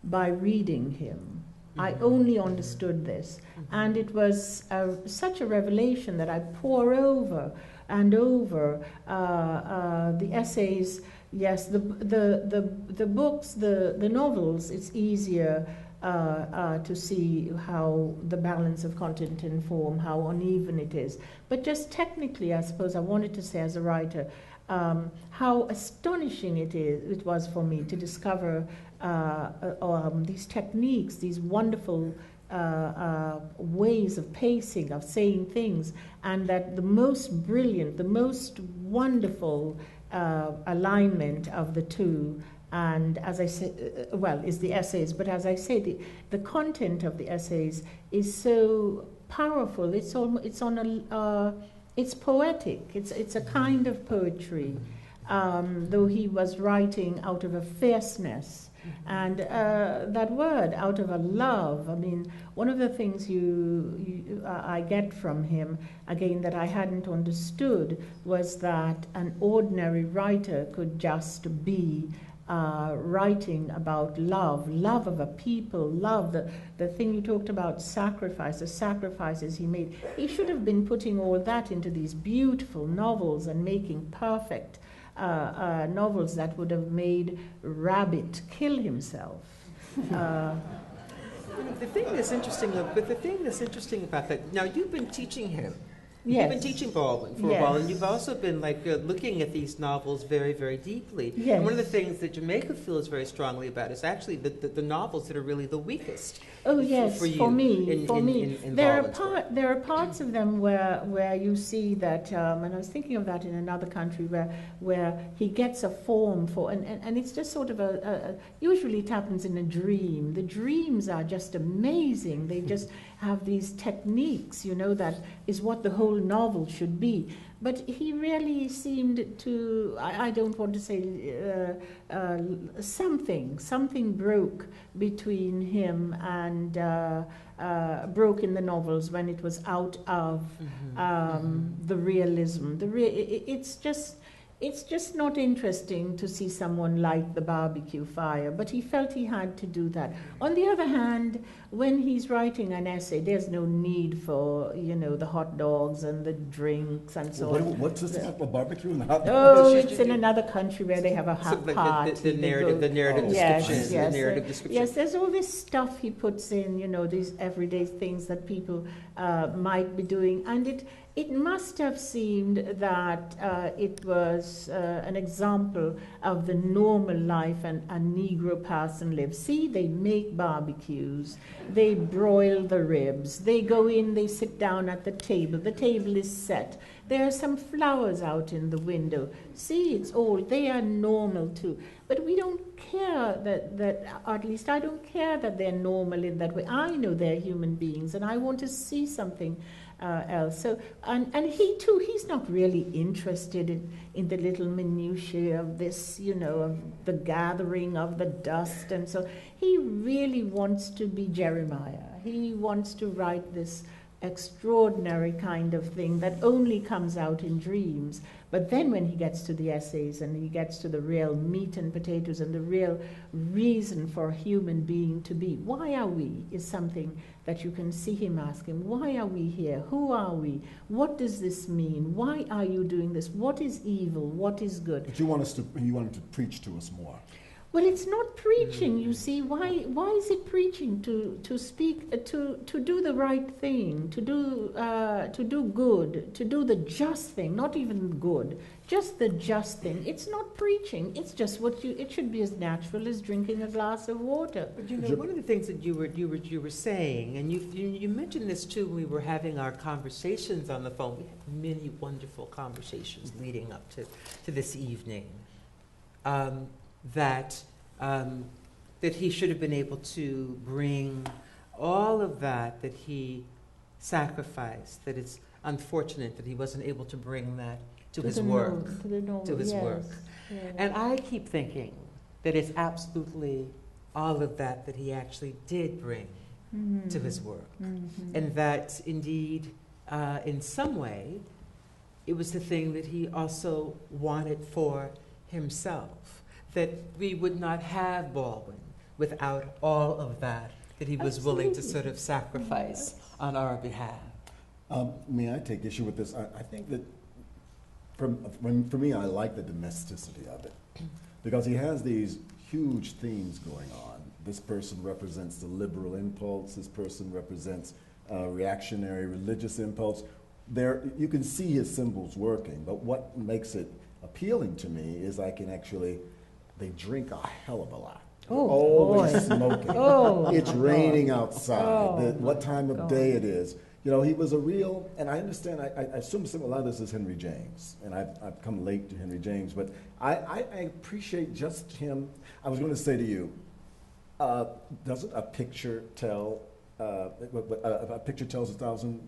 by reading him. I only understood this. And it was such a revelation that I pour over and over the essays. Yes, the books, the novels, it's easier to see how the balance of content and form, how uneven it is. But just technically, I suppose I wanted to say as a writer, how astonishing it was for me to discover these techniques, these wonderful ways of pacing, of saying things, and that the most brilliant, the most wonderful alignment of the two, and as I say, is the essays, but as I say, the content of the essays is so powerful. It's poetic. It's a kind of poetry, though he was writing out of a fierceness. And that word, out of a love, I mean, one of the things I get from him, again, that I hadn't understood, was that an ordinary writer could just be writing about love of a people, love, the thing you talked about, sacrifice, the sacrifices he made. He should have been putting all that into these beautiful novels and making perfect novels that would have made Rabbit kill himself. The thing that's interesting about that, now you've been teaching him. Yes. You've been teaching Baldwin for a while, and you've also been looking at these novels very, very deeply. Yes. And one of the things that Jamaica feels very strongly about is actually the novels that are really the weakest. Oh yes, for me. In There are parts of them where you see that, and I was thinking of that in another country where he gets a form for, and it's just sort of usually it happens in a dream. The dreams are just amazing. They just have these techniques, that is what the whole novel should be. But he really seemed to, I don't want to say something broke between him and broke in the novels when it was out of the realism. It's just not interesting to see someone light the barbecue fire, but he felt he had to do that. On the other hand, when he's writing an essay, there's no need for, the hot dogs and the drinks and so on. What's this about the barbecue and the hot Oh, dogs? it's in another country where they have a hot party. The narrative description. Yes, the narrative description. Yes, there's all this stuff he puts in, these everyday things that people might be doing, and it must have seemed that it was an example of the normal life a Negro person lives. See, they make barbecues, they broil the ribs, they go in, they sit down at the table is set, there are some flowers out in the window. See, they are normal too. But we don't care that, or at least I don't care that they're normal in that way. I know they're human beings, and I want to see something else. So, and he too, he's not really interested in the little minutiae of this, of the gathering of the dust, and so he really wants to be Jeremiah. He wants to write this extraordinary kind of thing that only comes out in dreams. But then when he gets to the essays and he gets to the real meat and potatoes and the real reason for a human being to be, why are we, is something that you can see him asking. Why are we here? Who are we? What does this mean? Why are you doing this? What is evil? What is good? But you want him to preach to us more. Well, it's not preaching, you see. Why is it preaching? To speak, to do the right thing, to do good, to do the just thing, not even good, just the just thing. It's not preaching. It's just it should be as natural as drinking a glass of water. But you know, one of the things that you were saying, and you mentioned this too when we were having our conversations on the phone. We had many wonderful conversations leading up to this evening. That he should have been able to bring all of that he sacrificed, that it's unfortunate that he wasn't able to bring that to his work. To his work. Yes. And I keep thinking that it's absolutely all of that he actually did bring to his work. Mm-hmm. And that indeed, in some way, it was the thing that he also wanted for himself. That we would not have Baldwin without all of that he was willing to sort of sacrifice on our behalf. May I take issue with this? I think that for me, I like the domesticity of it because he has these huge themes going on. This person represents the liberal impulse. This person represents reactionary religious impulse. You can see his symbols working, but what makes it appealing to me is they drink a hell of a lot. Oh, always boy. smoking. Oh, It's raining outside. What time of God. day it is. You know, he was a real, and I understand, I assume a lot of this is Henry James, and I've come late to Henry James, but I appreciate just him. I was going to say to you, doesn't a picture tell, a picture tells 1,000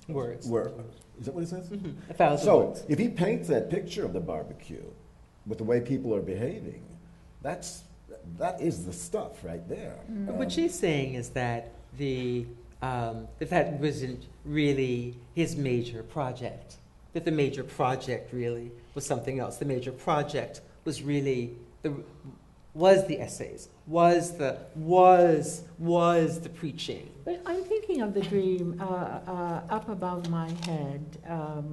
Words. Is that what it says? Mm-hmm. 1,000 So, words. if he paints that picture of the barbecue with the way people are behaving, that is the stuff right there. But what she's saying is that that wasn't really his major project. That the major project really was something else. The major project was really was the essays, was the preaching. But I'm thinking of the dream up above my head,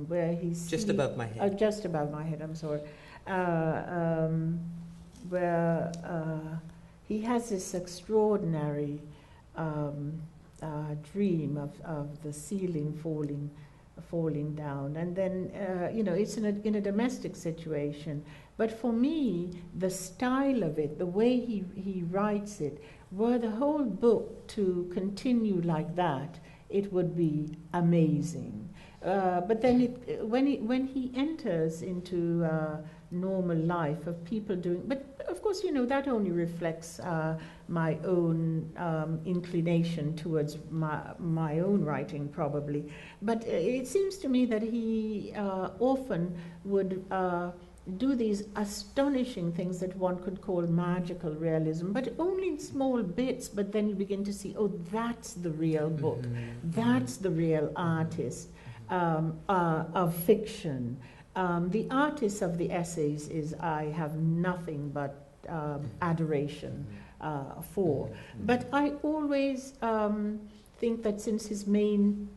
where he's Just above my head. Just above my head. I'm sorry. Where he has this extraordinary dream of the ceiling falling down, and then it's in a domestic situation. But for me, the style of it, the way he writes it, were the whole book to continue like that, it would be amazing. But then when he enters into normal life of people doing, but of course, that only reflects my own inclination towards my own writing, probably. But it seems to me that he often would do these astonishing things that one could call magical realism, but only in small bits. But then you begin to see, oh, that's the real book. That's the real artist of fiction. The artist of the essays I have nothing but adoration for. But I always think that since his main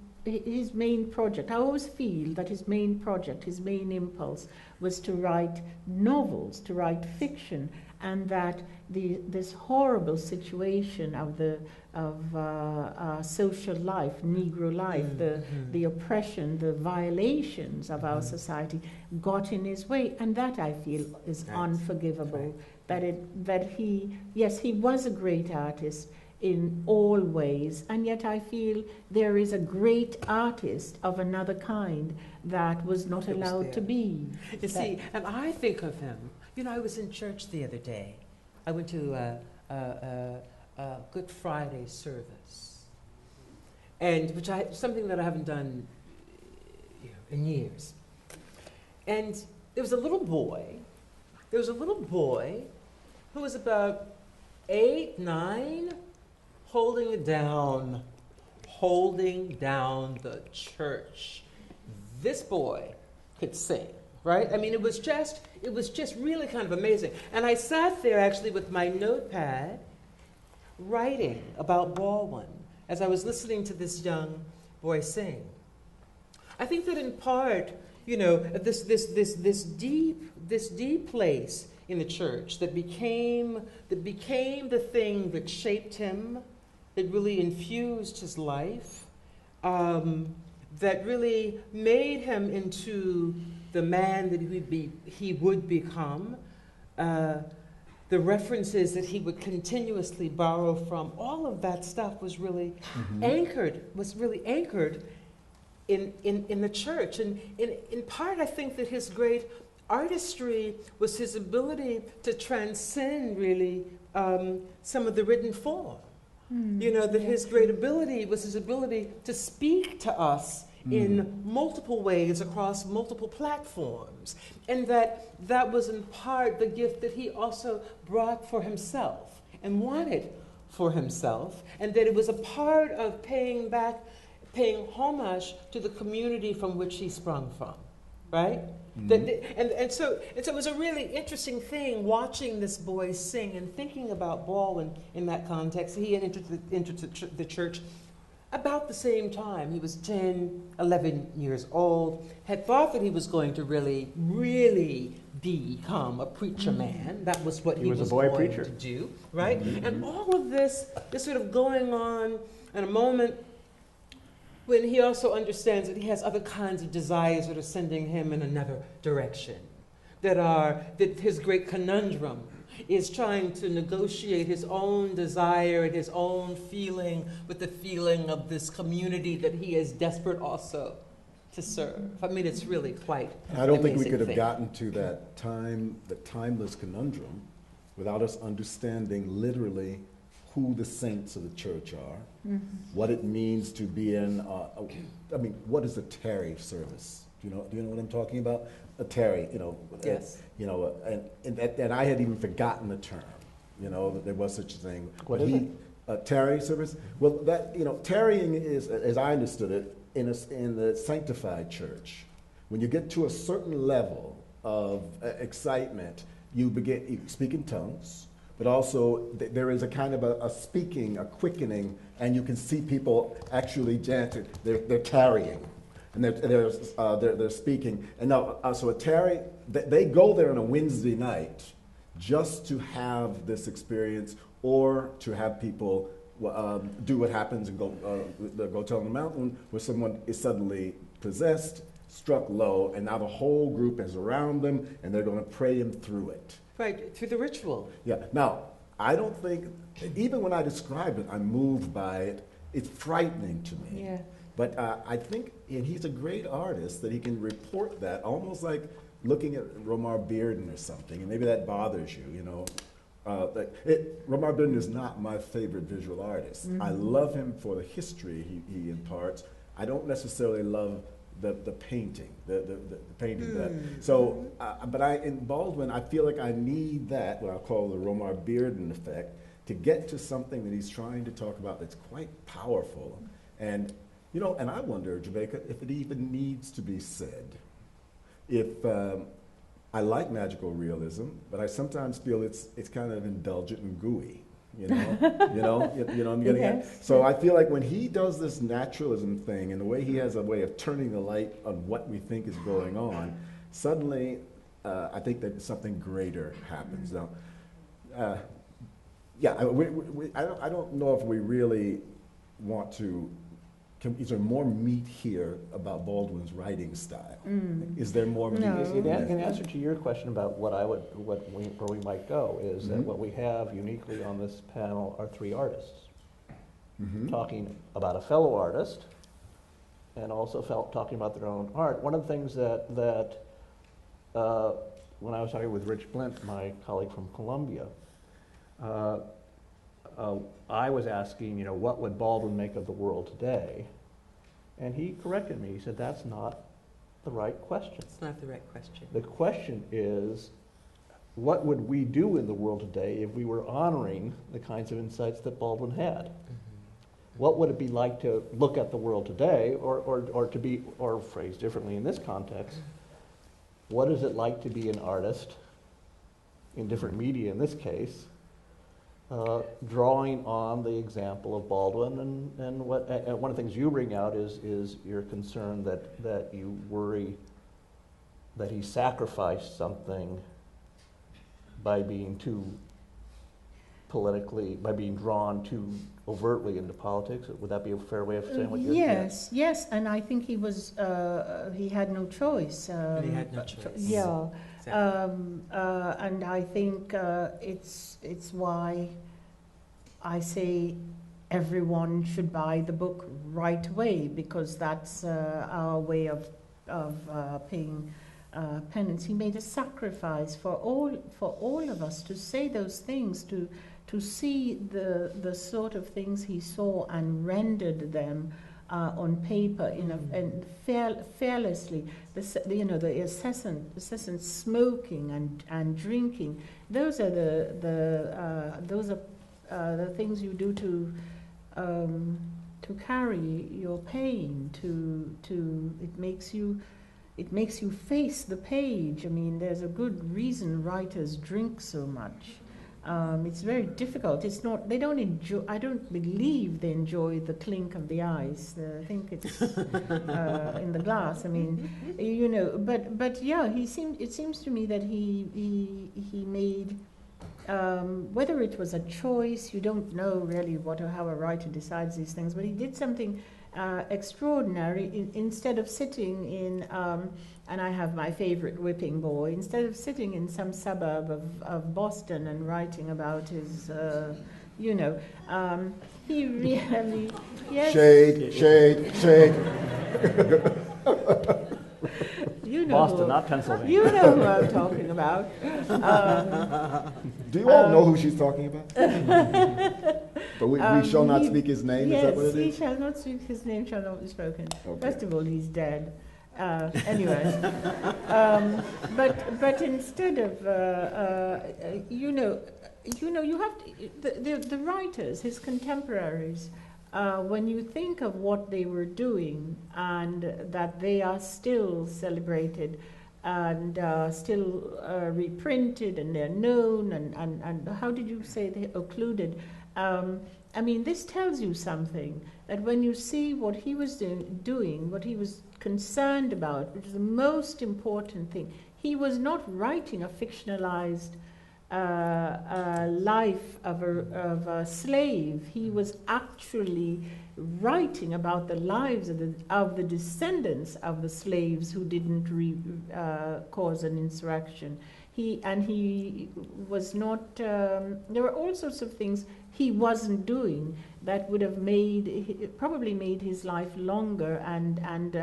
project, I always feel that his main project, his main impulse was to write novels, to write fiction, and that this horrible situation of social life, Negro life, the oppression, the violations of our society got in his way, and that I feel is unforgivable. That he was a great artist in all ways, and yet I feel there is a great artist of another kind that was not allowed to be. You see, and I think of him, I was in church the other day. I went to a Good Friday service, and something that I haven't done in years. And there was a little boy who was about 8, 9, holding holding down the church. This boy could sing, right? I mean, it was just really kind of amazing. And I sat there actually with my notepad writing about Baldwin as I was listening to this young boy sing. I think that in part, you know, this deep place in the church that became the thing that shaped him, that really infused his life, that really made him into the man that he would become. The references that he would continuously borrow from, all of that stuff was really anchored in the church. And in part, I think that his great artistry was his ability to transcend really some of the written form. You know, that his great ability was his ability to speak to us in multiple ways across multiple platforms. And that was in part the gift that he also brought for himself and wanted for himself, and that it was a part of paying homage to the community from which he sprung from, right? And so it was a really interesting thing watching this boy sing and thinking about Baldwin in that context. He had entered the church about the same time. He was 10, 11 years old, had thought that he was going to really, really become a preacher man. That was what he was a boy going preacher to do, right? And all of this is sort of going on in a moment when he also understands that he has other kinds of desires that are sending him in another direction, that his great conundrum is trying to negotiate his own desire and his own feeling with the feeling of this community that he is desperate also to serve. I mean, it's really quite I don't think we amazing could have thing. gotten to that timeless conundrum without us understanding literally who the saints of the church are, what it means to be in, what is a tarry service? Do you know what I'm talking about? A tarry, Yes. And I had even forgotten the term, that there was such a thing. What is it? A tarry service? Well, tarrying is, as I understood it, in the sanctified church. When you get to a certain level of excitement, you speak in tongues, but also there is a kind of a speaking, a quickening, and you can see people actually dancing. They're tarrying, and they're speaking. And now, so a tarry, they go there on a Wednesday night just to have this experience, or to have people do what happens and go tell on the mountain, where someone is suddenly possessed, struck low, and now the whole group is around them, and they're going to pray him through it. Right, through the ritual. Yeah. Now, I don't think, even when I describe it, I'm moved by it. It's frightening to me. Yeah. But I think, and he's a great artist, that he can report that, almost like looking at Romar Bearden or something, and maybe that bothers you, Romar Bearden is not my favorite visual artist. I love him for the history he imparts. I don't necessarily love the painting, the painting that. So, but in Baldwin, I feel like I need that, what I'll call the Romar Bearden effect, to get to something that he's trying to talk about that's quite powerful. And, and I wonder, Jamaica, if it even needs to be said. If I like magical realism, but I sometimes feel it's kind of indulgent and gooey. You know what I'm getting at? So I feel like when he does this naturalism thing, and the way he has a way of turning the light on what we think is going on, suddenly I think that something greater happens. Now, I don't know if we really want to. Is there more meat here about Baldwin's writing style? Is there more meat? No. In answer to your question about where we might go is that what we have uniquely on this panel are three artists talking about a fellow artist and also talking about their own art. One of the things that when I was talking with Rich Blint, my colleague from Columbia, I was asking, what would Baldwin make of the world today? And he corrected me. He said, that's not the right question. It's not the right question. The question is, what would we do in the world today if we were honoring the kinds of insights that Baldwin had? what would it be like to look at the world today, or to be, or phrased differently in this context, what is it like to be an artist in different media in this case, drawing on the example of Baldwin, and what one of the things you bring out is your concern that you worry that he sacrificed something by being too politically, by being drawn too overtly into politics. Would that be a fair way of saying what you're saying? Yes, and I think he was, he had no choice. He had no choice. Yeah, Exactly. and I think it's why I say everyone should buy the book right away, because that's our way of paying penance. He made a sacrifice for all of us to say those things, to see the sort of things he saw and rendered them on paper and fearlessly. The incessant smoking and drinking. Those are the things you do to carry your pain. It makes you face the page. I mean, there's a good reason writers drink so much. It's very difficult. It's not. They don't enjoy. I don't believe they enjoy the clink of the ice. I think it's in the glass. I mean, But yeah, it seems to me that he made. Whether it was a choice, you don't know really how a writer decides these things. But he did something extraordinary. Instead of sitting in, and I have my favorite whipping boy, instead of sitting in some suburb of Boston and writing about his, he really, yes. Shade. Boston, not Pennsylvania. You know who I'm talking about. Do you all know who she's talking about? But we shall not speak his name, yes, is that what it is? He shall not speak, his name shall not be spoken. Okay. First of all, he's dead. Anyway, but instead of, you have to, the writers, his contemporaries, when you think of what they were doing and that they are still celebrated and still reprinted and they're known and how did you say they occluded? I mean, this tells you something, that when you see what he was doing, what he was concerned about, which is the most important thing, he was not writing a fictionalized life of a slave. He was actually writing about the lives of the descendants of the slaves who didn't cause an insurrection. He was not. There were all sorts of things he wasn't doing that would have probably made his life longer and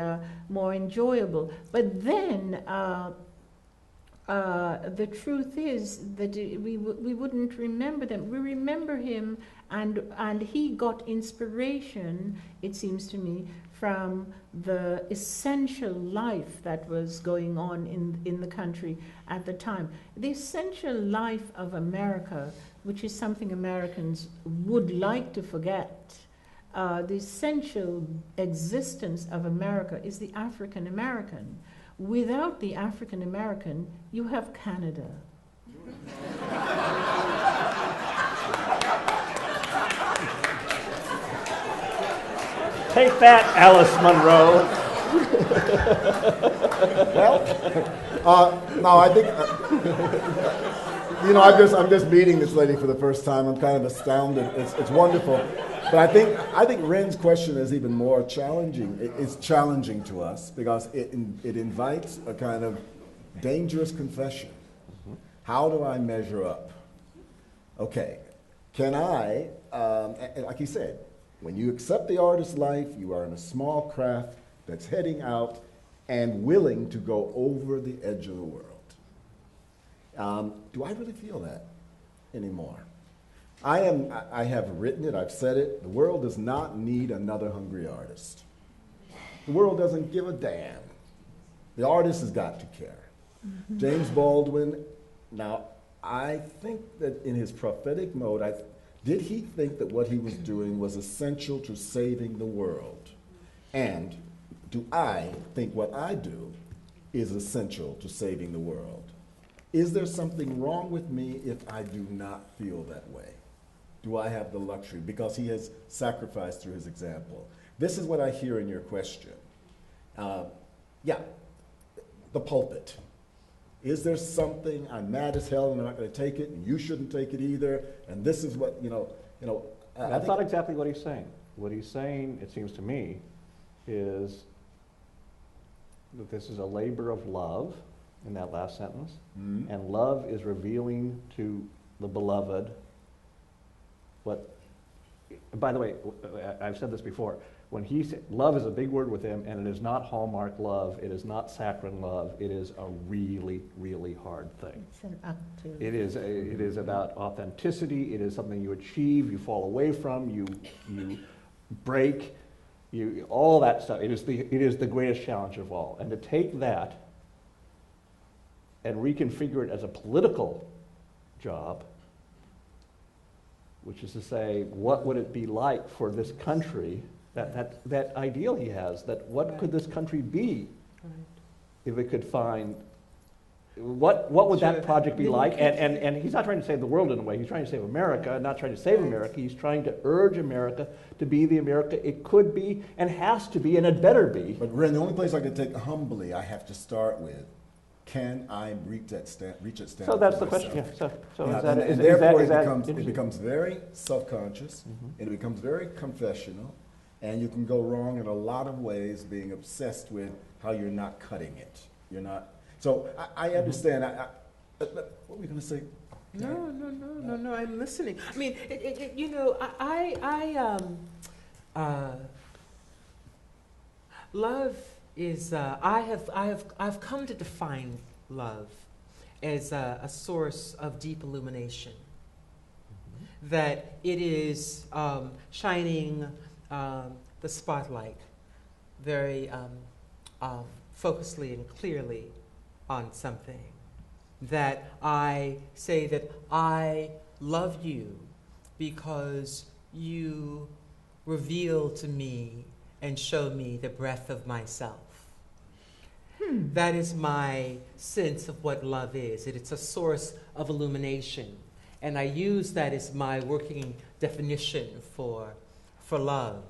more enjoyable. But then. The truth is that we wouldn't remember them. We remember him, and he got inspiration, it seems to me, from the essential life that was going on in the country at the time. The essential life of America, which is something Americans would like to forget. The essential existence of America is the African American. Without the African American, you have Canada. Take that, Alice Munro. Well, no, I think, I'm just meeting this lady for the first time. I'm kind of astounded. It's wonderful. But I think Ren's question is even more challenging. It's challenging to us because it invites a kind of dangerous confession. Mm-hmm. How do I measure up? Okay, can I, like he said, when you accept the artist's life, you are in a small craft that's heading out and willing to go over the edge of the world. Do I really feel that anymore? I have written it, I've said it, the world does not need another hungry artist. The world doesn't give a damn. The artist has got to care. Mm-hmm. James Baldwin, now I think that in his prophetic mode, Did he think that what he was doing was essential to saving the world? And do I think what I do is essential to saving the world? Is there something wrong with me if I do not feel that way? Do I have the luxury? Because he has sacrificed through his example. This is what I hear in your question. Yeah, the pulpit. Is there something, I'm mad as hell and I'm not going to take it, and you shouldn't take it either, and this is what, That's not exactly what he's saying. What he's saying, it seems to me, is that this is a labor of love in that last sentence, and love is revealing to the beloved what, by the way, I've said this before, when he said, love is a big word with him, and it is not Hallmark love, it is not saccharine love, it is a really, really hard thing. It's an active. It is about authenticity, it is something you achieve, you fall away from, you break, all that stuff. It is the greatest challenge of all. And to take that and reconfigure it as a political job, which is to say, what would it be like for this country, that ideal he has, that what could this country be if it could find, what would that project be like? And he's not trying to save the world in a way, he's trying to save America, not trying to save America, he's trying to urge America to be the America it could be and has to be and it better be. But Ren, the only place I can take humbly, I have to start with, can I reach that standard? So that's the myself? question, yeah. So Yeah, is that, and is therefore that it becomes very self-conscious, and it becomes very confessional, and you can go wrong in a lot of ways being obsessed with how you're not cutting it. You're not. So I understand. What were we going to say? No, I'm listening. I mean, love is, I've come to define love as a source of deep illumination. That it is shining the spotlight very focusedly and clearly on something. That I say that I love you because you reveal to me and show me the breadth of myself. That is my sense of what love is. It's a source of illumination. And I use that as my working definition for love.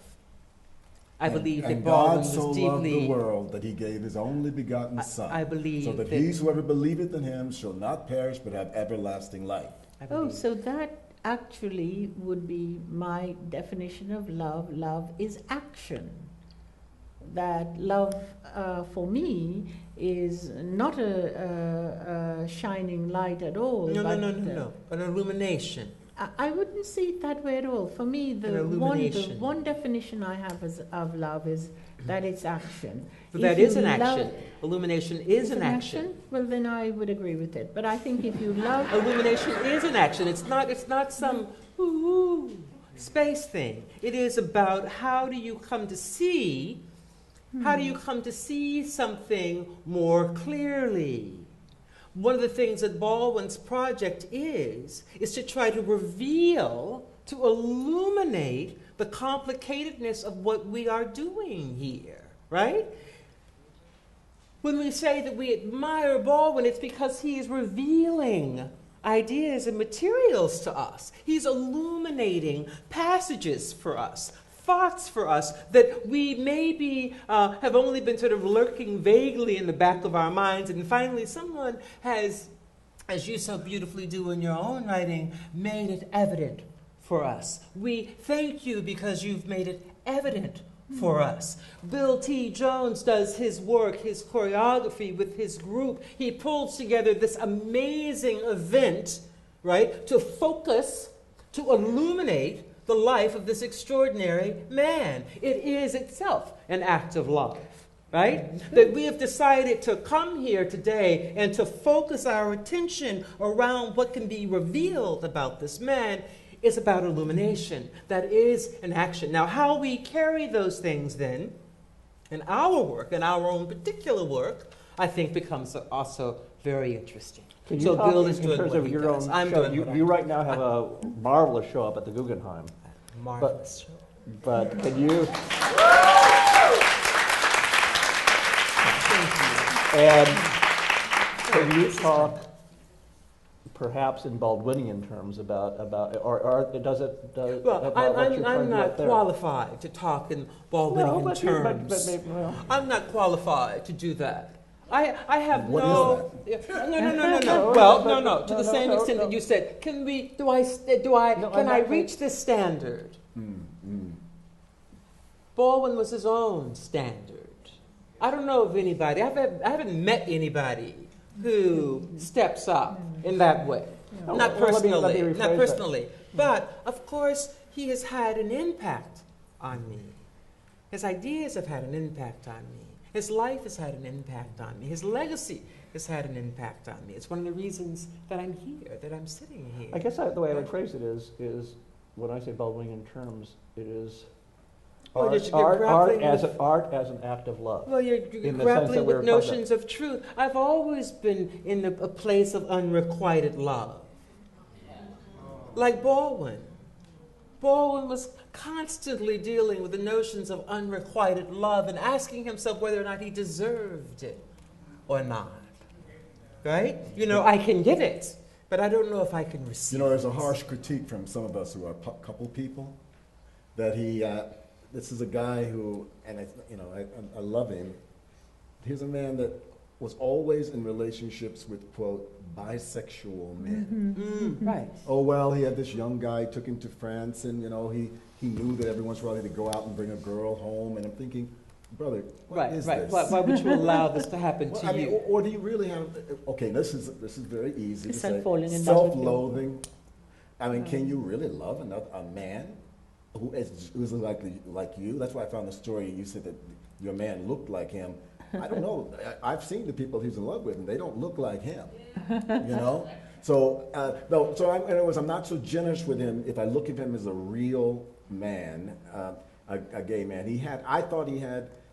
I believe that Baldwin was God so deeply... loved the world that he gave his only begotten Son, I believe so that whosoever believeth in him shall not perish but have everlasting life. Oh, so that actually would be my definition of love. Love is action. That love, for me, is not a shining light at all. No. An illumination. I wouldn't see it that way at all. For me, the one definition I have of love is that it's action. But that is an action. Illumination is an action. Well, then I would agree with it. But I think if you love... Illumination is an action. It's not some space thing. It is about how do you come to see... How do you come to see something more clearly? One of the things that Baldwin's project is to try to reveal, to illuminate the complicatedness of what we are doing here, right? When we say that we admire Baldwin, it's because he is revealing ideas and materials to us. He's illuminating passages for us, thoughts for us that we maybe have only been sort of lurking vaguely in the back of our minds, and finally someone has, as you so beautifully do in your own writing, made it evident for us. We thank you because you've made it evident for us. Bill T. Jones does his work, his choreography with his group. He pulls together this amazing event, right, to focus, to illuminate the life of this extraordinary man. It is itself an act of love, right? That we have decided to come here today and to focus our attention around what can be revealed about this man is about illumination. That is an action. Now, how we carry those things then in our work, in our own particular work, I think becomes also very interesting. Can you So talk Bill in is doing terms what of he your does. own I'm show? doing what I You do. right now have a marvelous show up at the Guggenheim. Marvelous show. But can you? And can you talk, perhaps in Baldwinian terms, about or does it? Well, about what you're trying I'm to do not out there? qualified to talk in Baldwinian but terms. maybe, well. I'm not qualified to do that. I have What no. No. Well, no. To the same extent that you said, can we? No, Can I'm I not- reach this standard? Baldwin was his own standard. I don't know of anybody. I haven't met anybody who steps up in that way. No, Not well, let me personally. rephrase Not that. personally. But of course, he has had an impact on me. His ideas have had an impact on me. His life has had an impact on me. His legacy has had an impact on me. It's one of the reasons that I'm here, that I'm sitting here. I guess the way I would phrase it is when I say Baldwinian terms, it is Well, art, you're art grappling as with- art as an act of love. Well, you're in the sense grappling that we're with notions of truth. I've always been in a place of unrequited love. Like Baldwin. Baldwin was constantly dealing with the notions of unrequited love and asking himself whether or not he deserved it or not. Right? I can give it, but I don't know if I can receive it. There's a harsh critique from some of us who are couple people that this is a guy who, and I love him. He's a man that was always in relationships with, quote, bisexual men. Right. Oh, well, he had this young guy, took him to France, and, he knew that every once in a while he had to go out and bring a girl home. And I'm thinking, brother, what is this? Why would you allow this to happen to you? Or do you really have, okay, this is very easy It's to like say. falling in love with you. Self-loathing. I mean, can you really love a man who's like you? That's why I found the story. You said that your man looked like him. I don't know. I've seen the people he's in love with, and they don't look like him. So, in other words, I'm not so generous with him if I look at him as a real man, a gay man. I thought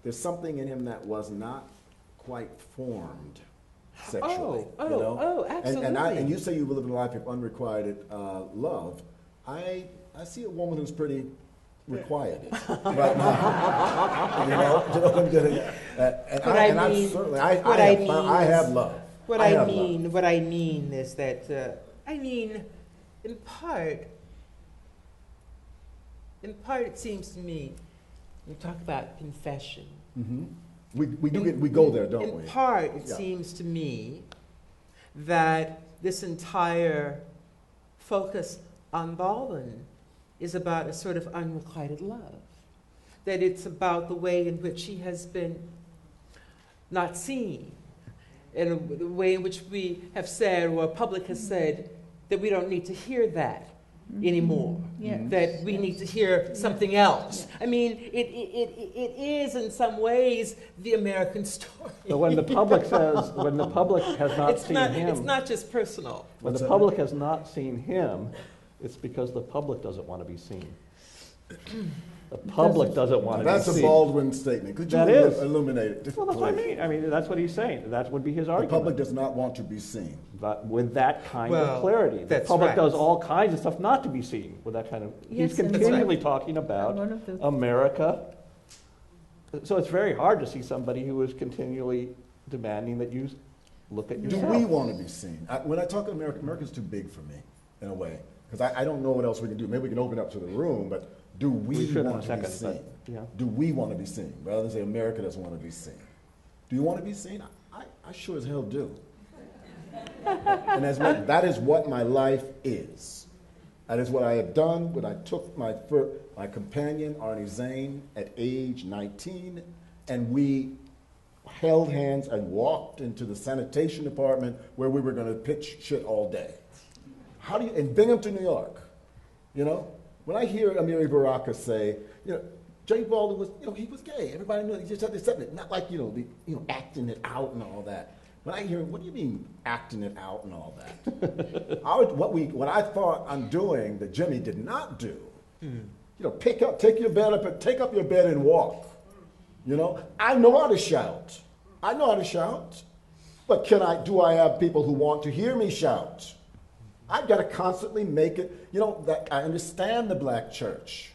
there's something in him that was not quite formed sexually. Absolutely. And you say you live a life of unrequited love. I see a woman who's pretty requited right now. You know what I'm getting at? I have love. What I mean is that in part it seems to me, we talk about confession. Mm-hmm. We go there, don't we? In part, it seems to me that this entire focus on Baldwin is about a sort of unrequited love. That it's about the way in which he has been not seen, and the way in which we have said, or public has said, that we don't need to hear that anymore. Yes. That we need to hear something else. I mean, it is in some ways the American story. But when the public has not seen him, it's not just personal. when the public has not seen him, it's because the public doesn't want to be seen. The public doesn't want to be seen. That's a Baldwin statement. Could you That is. illuminate it? Well, that's what I mean. I mean, that's what he's saying. That would be his The argument. public does not want to be seen. But with that kind of clarity. The that's public right. does all kinds of stuff not to be seen with that kind of... Yes, he's that's continually right. talking about One of the- America. So it's very hard to see somebody who is continually demanding that you look at Do yourself. we want to be seen? When I talk of America, America's too big for me, in a way. Because I don't know what else we can do.Maybe we can open up to the room, but do we should in want a to be second, seen? but, yeah. Do we want to be seen? Rather than say America doesn't want to be seen. Do you want to be seen? I sure as hell do. And that is what my life is. That is what I have done when I took my companion, Arnie Zane, at age 19, and we held hands and walked into the sanitation department where we were going to pitch shit all day. In Binghamton, New York, when I hear Amiri Baraka say, Jay Baldwin was, he was gay. Everybody knew it. He just had to accept it. Not like, acting it out and all that. When I hear, what do you mean acting it out and all that? What I thought I'm doing that Jimmy did not do, take up your bed and walk. I know how to shout. But do I have people who want to hear me shout? I've got to constantly make it, that I understand the black church.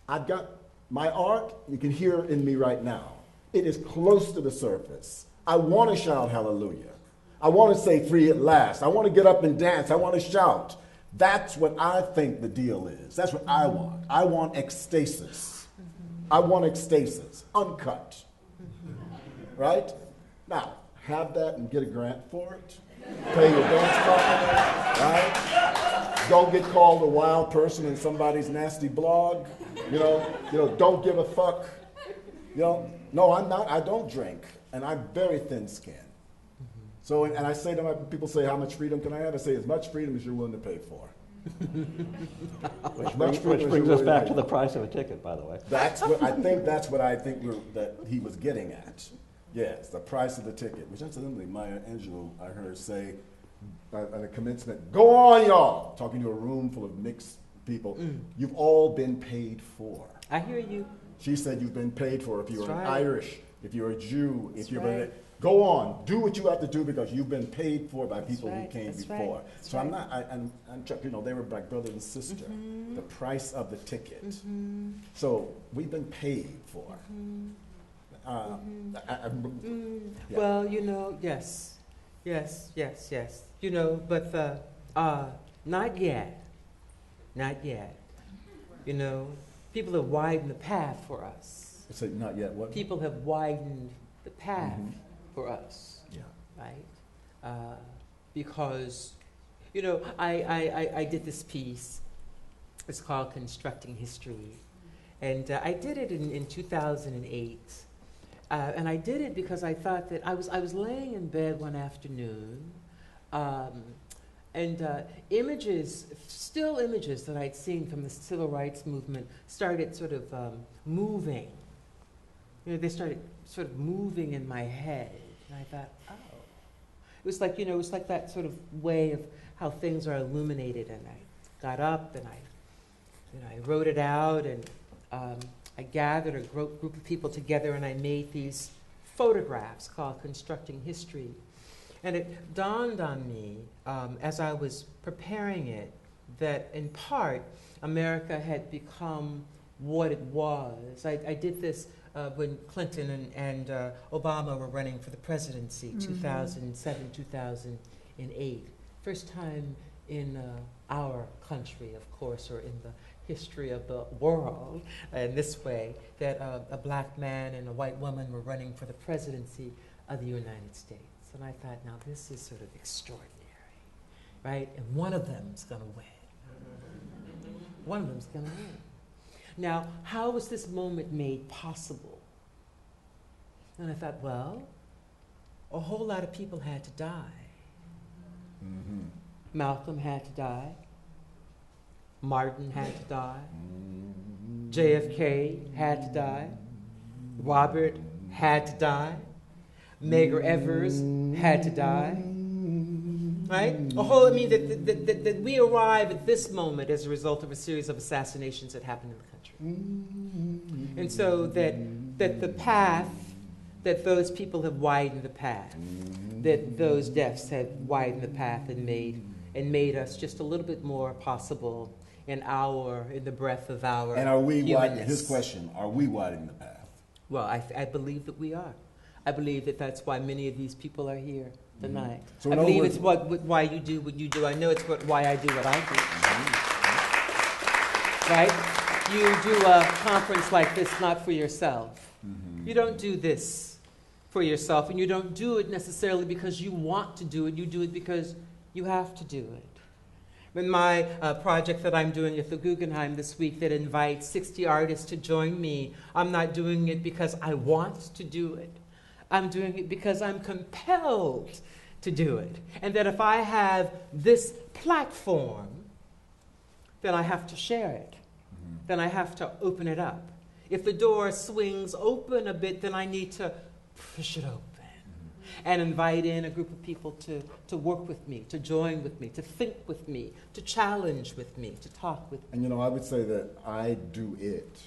I've got my art, you can hear it in me right now. It is close to the surface. I want to shout hallelujah. I want to say free at last. I want to get up and dance. I want to shout. That's what I think the deal is. That's what I want. I want ecstasis. I want ecstasis, uncut. Right? Now, have that and get a grant for it. Pay your dance company, right? Don't get called a wild person in somebody's nasty blog. Don't give a fuck. No, I'm not. I don't drink, and I'm very thin-skinned. So, and I say to my people, say, how much freedom can I have? I say, as much freedom as you're willing to pay for. Which brings us back to the price of a ticket, by the way. That's what I think that he was getting at. Yes, the price of the ticket, which incidentally Maya Angelou, I heard say at a commencement, go on y'all, talking to a room full of mixed people, you've all been paid for. I hear you. She said you've been paid for if you're right. Irish, if you're a Jew, if That's you're right. go on, do what you have to do because you've been paid for by people right. who came That's before. right. That's So I'm not, they were like brother and sister. The price of the ticket. So we've been paid for. Yeah. Well, yes. But not yet. Not yet. People have widened the path for us. So not yet. What? People have widened the path for us. Yeah. Right? Because, I did this piece. It's called Constructing History. And I did it in 2008. And I did it because I thought that I was laying in bed one afternoon, and still images that I'd seen from the civil rights movement started sort of moving. They started sort of moving in my head, and I thought, oh, it was like that sort of way of how things are illuminated. And I got up and I wrote it out, and I gathered a group of people together, and I made these photographs called Constructing History. And it dawned on me as I was preparing it that in part America had become what it was. I did this when Clinton and Obama were running for the presidency, 2007, 2008. First time in our country, of course, or in the history of the world in this way, that a black man and a white woman were running for the presidency of the United States. And I thought, now this is sort of extraordinary, right? And one of them's going to win. One of them's going to win. Now, how was this moment made possible? And I thought, well, a whole lot of people had to die. Malcolm had to die. Martin had to die. JFK had to die. Robert had to die. Medgar Evers had to die. Right? That we arrive at this moment as a result of a series of assassinations that happened in the country. And so that the path, that those people have widened the path, that those deaths have widened the path and made us just a little bit more possible in the breadth of our And are we humanness. his question, are we widening the path? Well, I believe that we are. I believe that that's why many of these people are here tonight. So I believe it's why you do what you do. I know it's why I do what I do. Right? You do a conference like this not for yourself. You don't do this for yourself, and you don't do it necessarily because you want to do it. You do it because you have to do it. In my project that I'm doing at the Guggenheim this week that invites 60 artists to join me, I'm not doing it because I want to do it. I'm doing it because I'm compelled to do it. And that if I have this platform, then I have to share it. Then I have to open it up. If the door swings open a bit, then I need to push it open and invite in a group of people to work with me, to join with me, to think with me, to challenge with me, to talk with me. And I would say that I do it.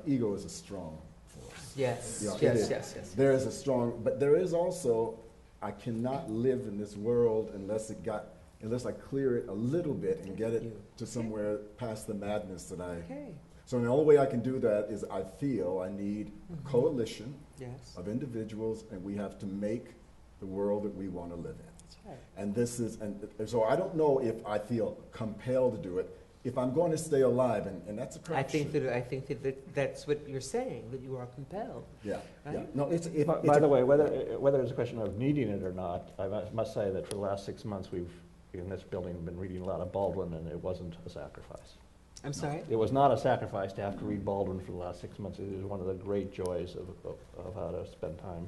Ego is a strong force. Yes, Yeah, it yes, is. yes, yes. There is a strong, but there is also, I cannot live in this world unless I clear it a little bit and get it to somewhere past the madness that I. Okay. So the only way I can do that is I feel I need a coalition Yes. of individuals, and we have to make the world that we want to live in. That's right. And this is, and so I don't know if I feel compelled to do it, if I'm going to stay alive, and that's a crapshoot. I think that that's what you're saying, that you are compelled. Yeah, Right? yeah. No, it's By the way, whether it's a question of needing it or not, I must say that for the last 6 months, we've, in this building, been reading a lot of Baldwin, and it wasn't a sacrifice. I'm sorry? It was not a sacrifice to have to read Baldwin for the last 6 months. It is one of the great joys of how to spend time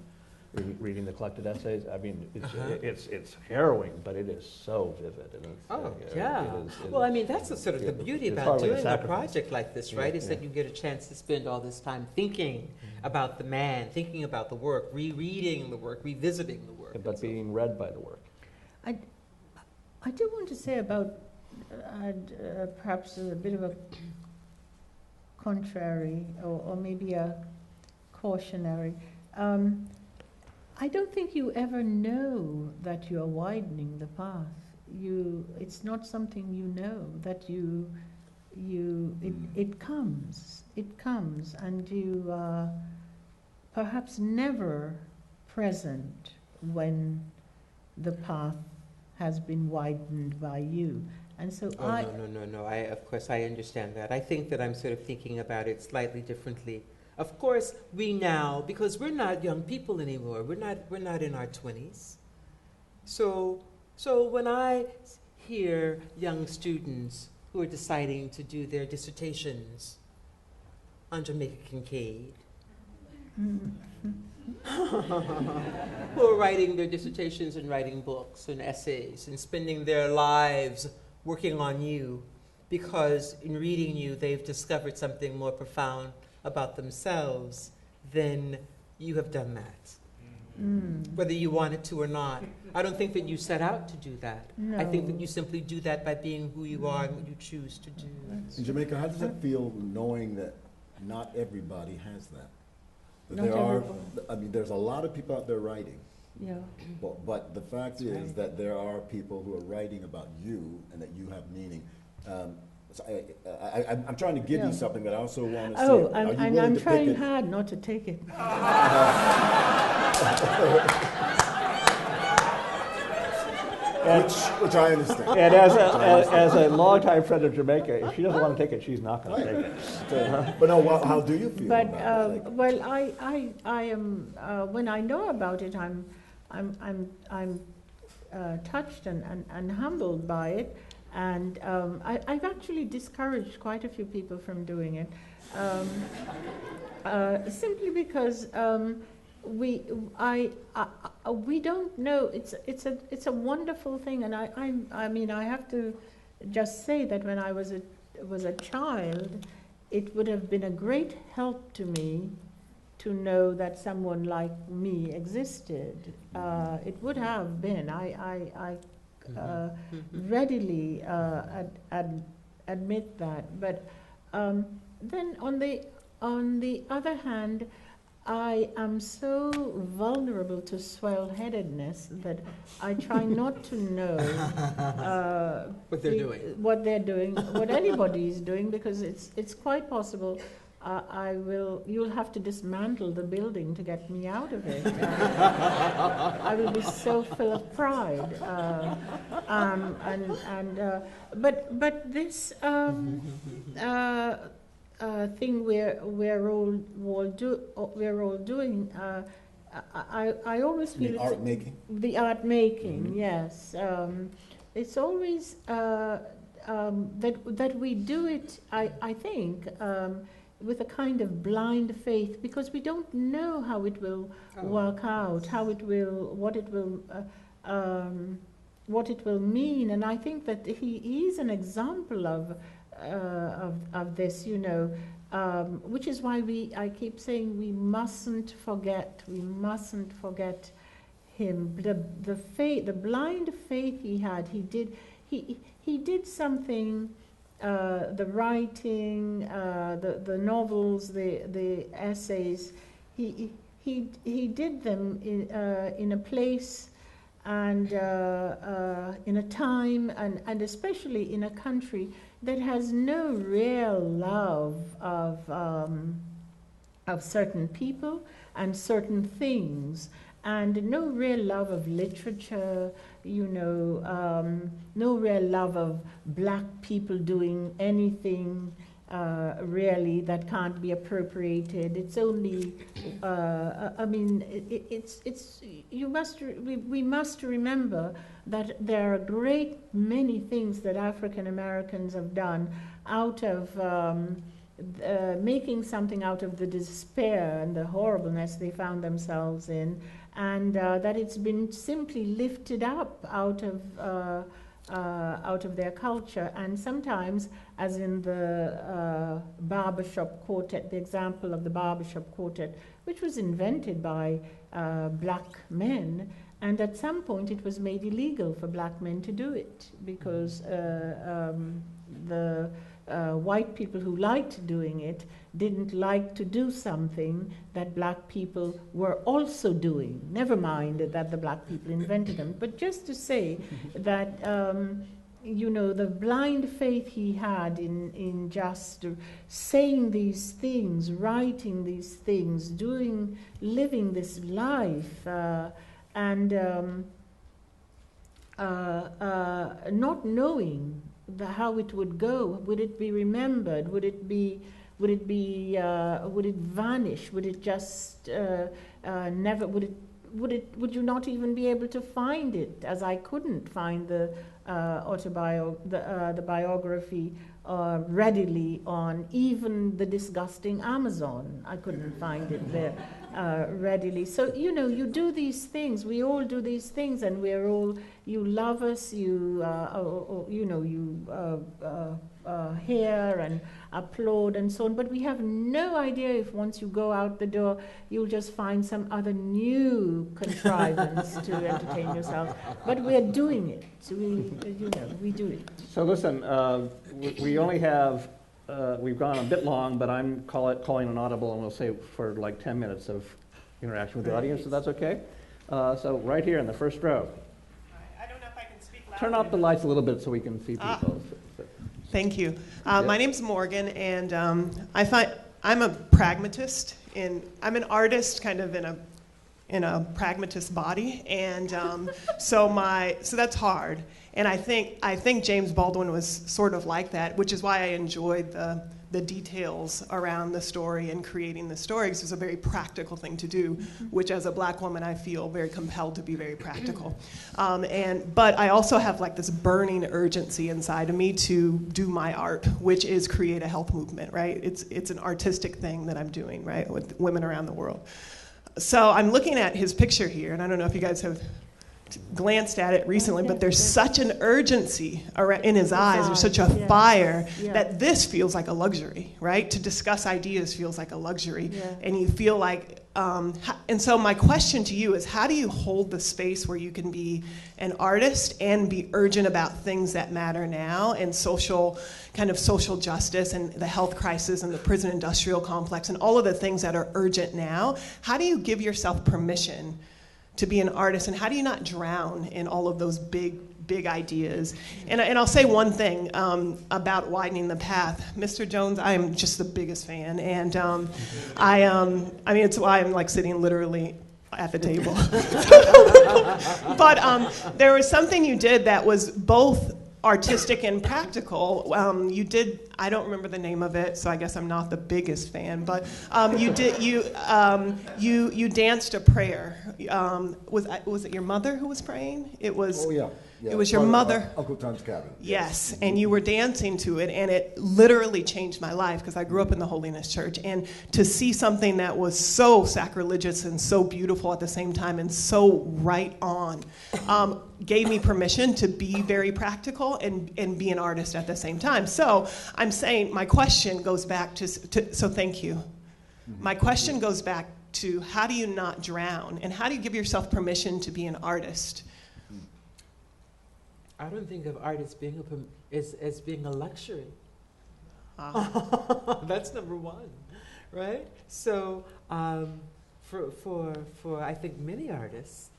reading the collected essays. I mean, it's harrowing, but it is so vivid. And it's, Oh, it yeah. is- Well, I mean, that's the sort of the beauty it's about hardly a doing a sacrifice. project like this, right? Is that you get a chance to spend all this time thinking about the man, thinking about the work, rereading the work, revisiting the work. But being read by the work. I do want to say about perhaps a bit of a contrary or maybe a cautionary. I don't think you ever know that you are widening the path. It's not something you know, that it comes, and you are perhaps never present when the path has been widened by you. And so Oh, no. Of course, I understand that. I think that I'm sort of thinking about it slightly differently. Of course, we now, because we're not young people anymore, we're not in our 20s. So when I hear young students who are deciding to do their dissertations on Jamaica Kincaid, who are writing their dissertations and writing books and essays and spending their lives working on you because in reading you they've discovered something more profound about themselves, then you have done that. Whether you wanted to or not. I don't think that you set out to do that. No. I think that you simply do that by being who you are and what you choose to do. In Jamaica, how does it feel knowing that not everybody has that? That Not there are, everybody. I mean, there's a lot of people out there writing, Yeah. but the fact That's is right. that there are people who are writing about you and that you have meaning. So I'm trying to give Yeah. you something, but I also want to say, Oh, are you I'm willing to trying pick it? hard not to take it. Which I understand. And as a longtime friend of Jamaica, if she doesn't want to take it, she's not going to take it. But no, how do you feel But about it? Like, well, I am when I know about it, I'm touched and humbled by it, and I've actually discouraged quite a few people from doing it, simply because we don't know. It's a wonderful thing, and I mean I have to just say that when I was a child, it would have been a great help to me to know that someone like me existed. It would have been. I readily admit that. But then on the other hand, I am so vulnerable to swell-headedness that I try not to know What they're doing. what they're doing, what anybody is doing, because it's quite possible you'll have to dismantle the building to get me out of it. I will be so full of pride. But this thing we're all doing. I always feel the art making? the art making. Yes, it's always that we do it. I think. With a kind of blind faith, because we don't know how it will work out, what it will mean, and I think that he is an example of this, you know, which is why I keep saying we mustn't forget him. The blind faith he had. He did something. The writing, the novels, the essays, he did them in a place and in a time and especially in a country that has no real love of certain people and certain things, and no real love of literature, no real love of black people doing anything really that can't be appropriated. It's only, we must remember that there are a great many things that African Americans have done out of making something out of the despair and the horribleness they found themselves in, and that it's been simply lifted up out of their culture. And sometimes, as in the barbershop quartet, the example of the barbershop quartet, which was invented by black men, and at some point it was made illegal for black men to do it because the white people who liked doing it didn't like to do something that black people were also doing. Never mind that the black people invented them. But just to say that, the blind faith he had in just saying these things, writing these things, living this life, and not knowing how it would go. Would it be remembered? Would it vanish? Would it just never? Would you not even be able to find it? As I couldn't find the biography readily on even the disgusting Amazon. I couldn't find it there readily. So you do these things. We all do these things, and we're all. You love us. You hear and applaud and so on. But we have no idea if once you go out the door, you'll just find some other new contrivance to entertain yourself. But we're doing it. So we do it. So listen, we only have, we've gone a bit long, but I'm calling an audible, and we'll say for like 10 minutes of interaction with the audience, so that's okay? So right here in the first row. I don't know if I can speak loudly. Turn off the lights a little bit so we can see people. Thank you. My name's Morgan, and I'm a pragmatist. I'm an artist, kind of in a pragmatist body, and so that's hard. And I think James Baldwin was sort of like that, which is why I enjoyed the details around the story and creating the story, because it's a very practical thing to do, which as a black woman I feel very compelled to be very practical. But I also have like this burning urgency inside of me to do my art, which is create a health movement, right? It's an artistic thing that I'm doing, right, with women around the world. So I'm looking at his picture here, and I don't know if you guys have glanced at it recently, but there's such an urgency in his eyes. There's such a fire that this feels like a luxury, right? To discuss ideas feels like a luxury, and you feel like. And so my question to you is, how do you hold the space where you can be an artist and be urgent about things that matter now, and social justice and the health crisis and the prison industrial complex and all of the things that are urgent now? How do you give yourself permission to be an artist, and how do you not drown in all of those big ideas? And I'll say one thing about widening the path. Mr. Jones, I am just the biggest fan, and it's why I'm like sitting literally at the table. But there was something you did that was both artistic and practical. You did, I don't remember the name of it, so I guess I'm not the biggest fan, but you danced a prayer. Was it your mother who was praying? It was. Oh yeah. It was your mother. Uncle Tom's Cabin. Yes, and you were dancing to it, and it literally changed my life because I grew up in the Holiness Church. And to see something that was so sacrilegious and so beautiful at the same time and so right on gave me permission to be very practical and be an artist at the same time. So I'm saying my question goes back to so thank you. My question goes back to, how do you not drown, and how do you give yourself permission to be an artist? I don't think of art as being as being a luxury. That's number one, right? So for I think many artists,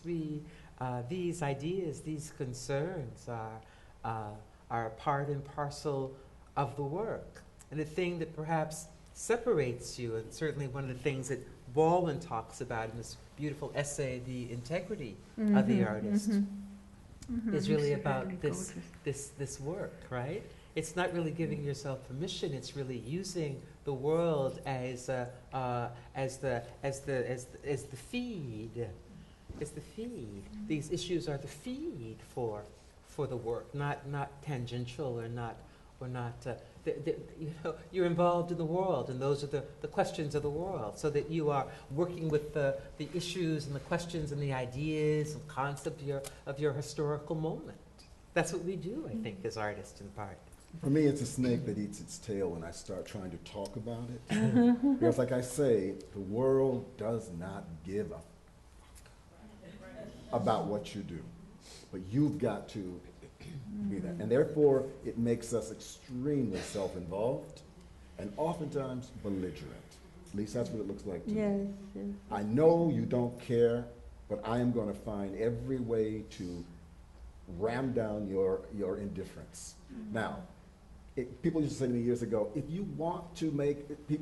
we these ideas, these concerns are part and parcel of the work. And the thing that perhaps separates you, and certainly one of the things that Baldwin talks about in this beautiful essay, The Integrity of the Artist, is really about this work, right? It's not really giving yourself permission, it's really using the world as the feed. It's the feed. These issues are the feed for the work, not tangential or not. You know, you're involved in the world, and those are the questions of the world, so that you are working with the issues and the questions and the ideas and concepts of your historical moment. That's what we do, I think, as artists in part. For me, it's a snake that eats its tail when I start trying to talk about it. Because like I say, the world does not give a about what you do. But you've got to be that. And therefore, it makes us extremely self-involved and oftentimes belligerent. At least that's what it looks like to me. Yes. I know you don't care, but I am going to find every way to ram down your indifference. Now, people used to say to me years ago, if you want to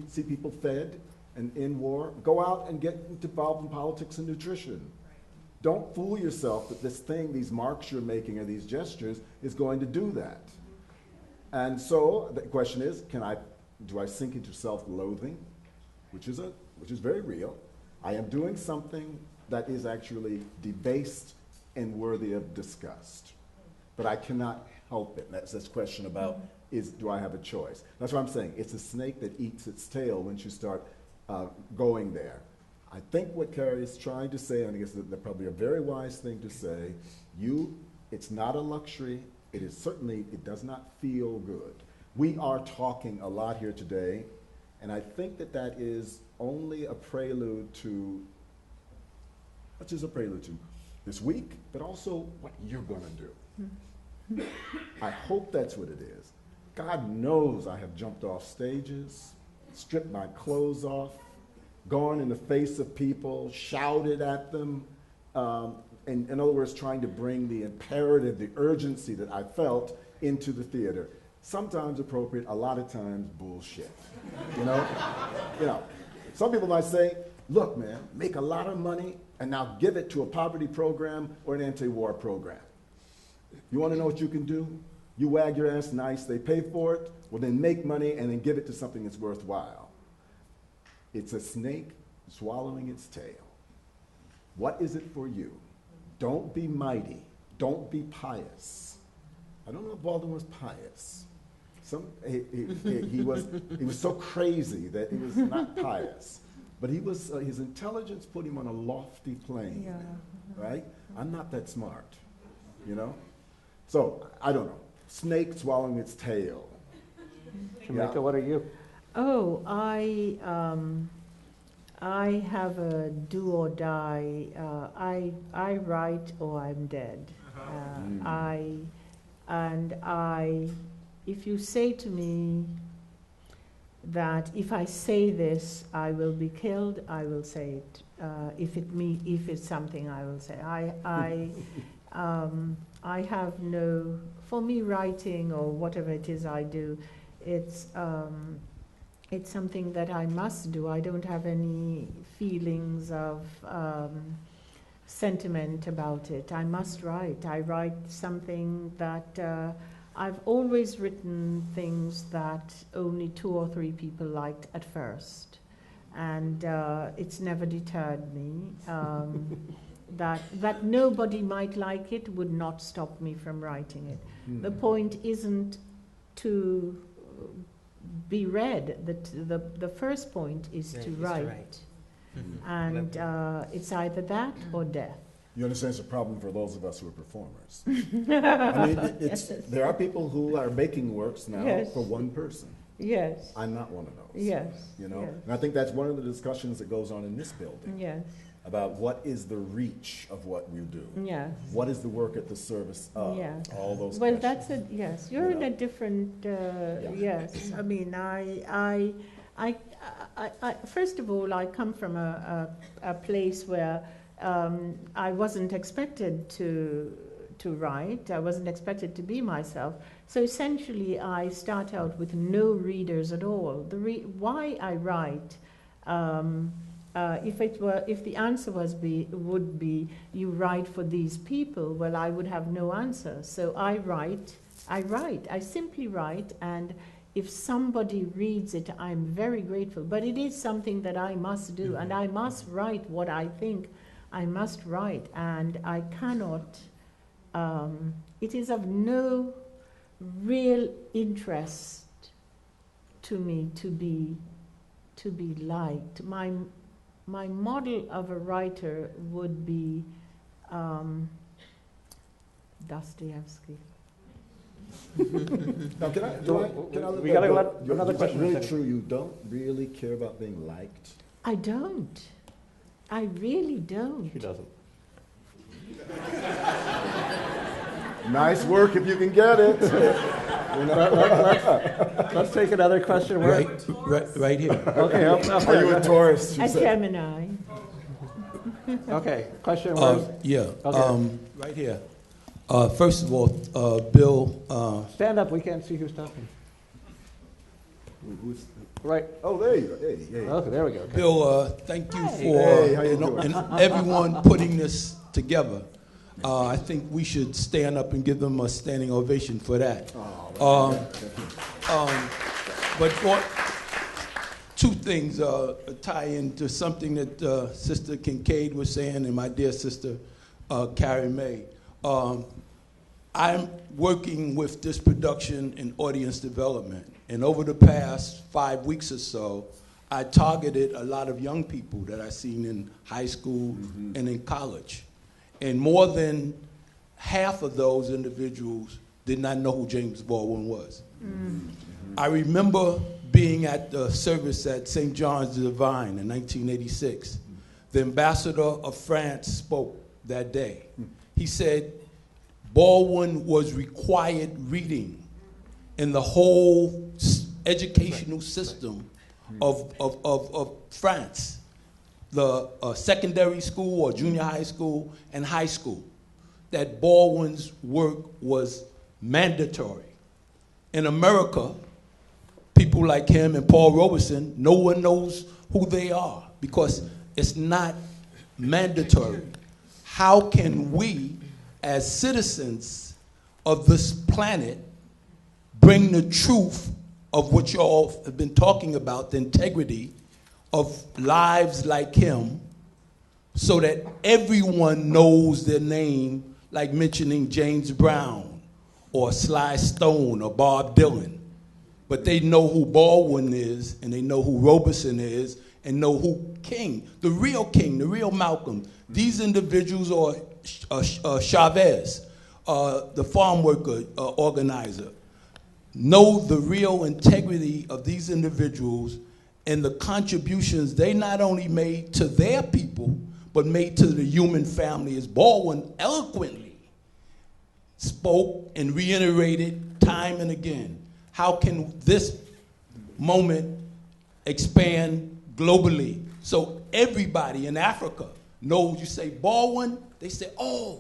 see people fed and in war, go out and get involved in politics and nutrition. Don't fool yourself that this thing, these marks you're making or these gestures is going to do that. And so the question is, do I sink into self-loathing, which is very real. I am doing something that is actually debased and worthy of disgust. But I cannot help it. That's this question about do I have a choice? That's what I'm saying. It's a snake that eats its tail once you start going there. I think what Carrie is trying to say, and I guess that's probably a very wise thing to say, it's not a luxury. It does not feel good. We are talking a lot here today, and I think that is only a prelude to, what is a prelude to? This week, but also what you're going to do. I hope that's what it is. God knows I have jumped off stages, stripped my clothes off, gone in the face of people, shouted at them, and in other words, trying to bring the imperative, the urgency that I felt into the theater. Sometimes appropriate, a lot of times bullshit. You know, some people might say, look, man, make a lot of money and now give it to a poverty program or an anti-war program. You want to know what you can do? You wag your ass nice, they pay for it, well then make money and then give it to something that's worthwhile. It's a snake swallowing its tail. What is it for you? Don't be mighty. Don't be pious. I don't know if Baldwin was pious. He was so crazy that he was not pious. But he was, his intelligence put him on a lofty plane, right? I'm not that smart, you know? So, I don't know. Snake swallowing its tail. Jamaica, what are you? Oh, I have a do or die. I write or I'm dead. If you say to me that if I say this, I will be killed, I will say it. If it's something, I will say. I have no, for me, writing or whatever it is I do, it's something that I must do. I don't have any feelings of sentiment about it. I must write. I write something that I've always written things that only 2 or 3 people liked at first, and it's never deterred me. That nobody might like it would not stop me from writing it. The point isn't to be read. The first point is to write. And it's either that or death. You understand it's a problem for those of us who are performers. I mean, there are people who are making works now for one person. Yes. I'm not one of those. Yes. You know, yes. and I think that's one of the discussions that goes on in this building. Yes. About what is the reach of what we do. Yes. What is the work at the service of? Yes. All those well, questions. that's it. Yes, you're in a different. Yes, I mean, First of all, I come from a place where I wasn't expected to write. I wasn't expected to be myself. So essentially, I start out with no readers at all. Why I write, if the answer would be you write for these people, well, I would have no answer. So I write. I simply write, and if somebody reads it, I'm very grateful. But it is something that I must do, and I must write what I think I must write, and I cannot. It is of no real interest to me to be liked. My model of a writer would be Dostoevsky. Now, can I We gotta let another question. Really true, you don't really care about being liked? I don't. I really don't. She doesn't. Nice work if you can get it. Let's take another question. Right here. Okay, up Are there. you a Taurus? A Gemini. Okay, question was? Yeah. Okay. Right here. First of all, Bill. Stand up, we can't see who's talking. Who's, Right. oh, there you go. Hey, hey. Okay, there we go. Okay. Bill, thank you Hey, for how you doing? and everyone putting this together. I think we should stand up and give them a standing ovation for that. But two things tie into something that Sister Kincaid was saying and my dear sister Carrie Mae. I'm working with this production in audience development. And over the past 5 weeks or so, I targeted a lot of young people that I've seen in high school and in college. And more than half of those individuals did not know who James Baldwin was. I remember being at the service at St. John's the Divine in 1986. The ambassador of France spoke that day. He said Baldwin was required reading in the whole educational system of France, the secondary school or junior high school and high school, that Baldwin's work was mandatory. In America, people like him and Paul Robeson, no one knows who they are because it's not mandatory. How can we, as citizens of this planet, bring the truth of what you all have been talking about, the integrity of lives like him, so that everyone knows their name, like mentioning James Brown or Sly Stone or Bob Dylan. But they know who Baldwin is, and they know who Robeson is, and know who King, the real Malcolm. These individuals are Chavez, the farm worker organizer. Know the real integrity of these individuals and the contributions they not only made to their people, but made to the human family, as Baldwin eloquently spoke and reiterated time and again. How can this moment expand globally so everybody in Africa knows? You say Baldwin, they say, oh,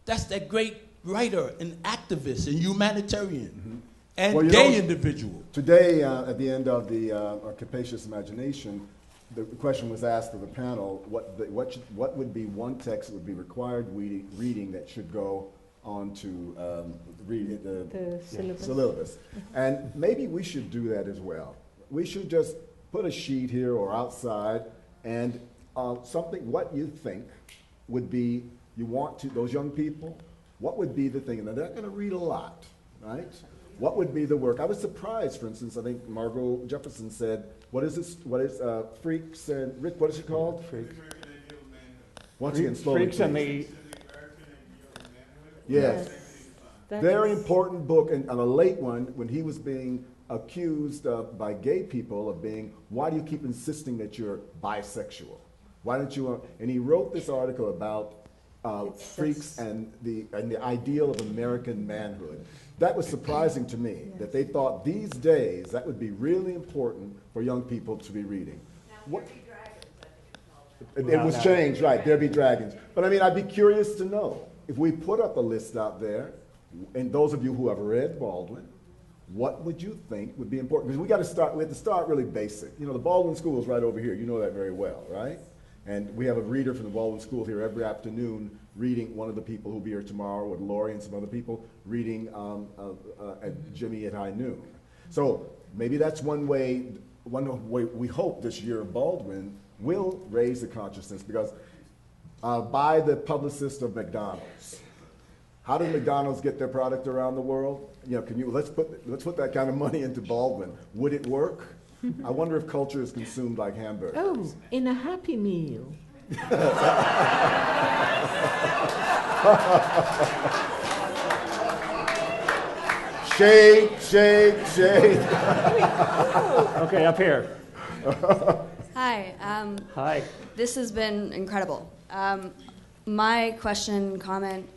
that's that great writer and activist and humanitarian and gay individual. Today, at the end of the Capacious Imagination, the question was asked of the panel, what would be one text that would be required reading that should go on to the syllabus. And maybe we should do that as well. We should just put a sheet here or outside and something, what you think would be, you want to, those young people, what would be the thing? And they're not going to read a lot, right? What would be the work? I was surprised, for instance, I think Margot Jefferson said, what is this, what is Freaks and, Rick, what is it called? Freaks. Once again, slowly. Freaks and the... Yes. Very important book, and a late one, when he was being accused by gay people of being, why do you keep insisting that you're bisexual? Why don't you, and he wrote this article about freaks and the ideal of American manhood. That was surprising to me, that they thought these days that would be really important for young people to be reading. What, it was changed, right, There Be Dragons. But I mean, I'd be curious to know, if we put up a list out there, and those of you who have read Baldwin, what would you think would be important? Because we have to start really basic. You know, the Baldwin School is right over here. You know that very well, right? And we have a reader from the Baldwin School here every afternoon reading, one of the people who'll be here tomorrow with Lori and some other people, reading at Jimmy at high noon. So maybe that's one way we hope this year Baldwin will raise the consciousness, because by the publicist of McDonald's. How did McDonald's get their product around the world? You know, let's put that kind of money into Baldwin. Would it work? I wonder if culture is consumed like hamburgers. Oh, in a Happy Meal. Shade, shade, shade. Okay, up here. Hi. Hi. This has been incredible. My comment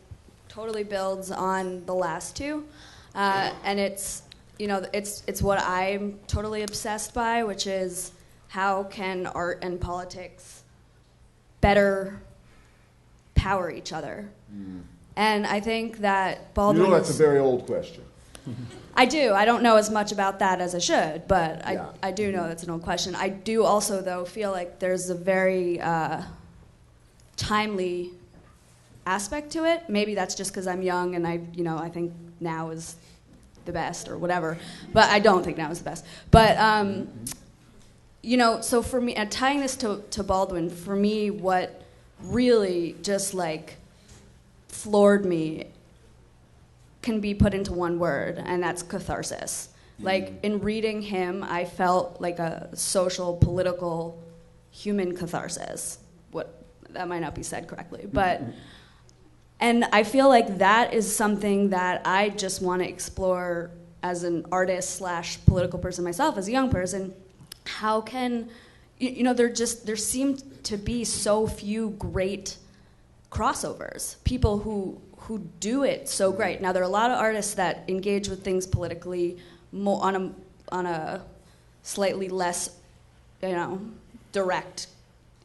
totally builds on the last two, and it's what I'm totally obsessed by, which is how can art and politics better power each other. And I think that Baldwin. You know, that's a very old question. I do. I don't know as much about that as I should, but Yeah. I do know that's an old question. I do also, though, feel like there's a very timely aspect to it. Maybe that's just because I'm young and I think now is the best or whatever. But I don't think now is the best. But so for me, and tying this to Baldwin, for me, what really just like floored me can be put into one word, and that's catharsis. Like, in reading him, I felt like a social, political, human catharsis. That might not be said correctly, but and I feel like that is something that I just want to explore as an artist / political person myself, as a young person. How can there seem to be so few great crossovers, people who do it so great. Now, there are a lot of artists that engage with things politically more on a slightly less, direct,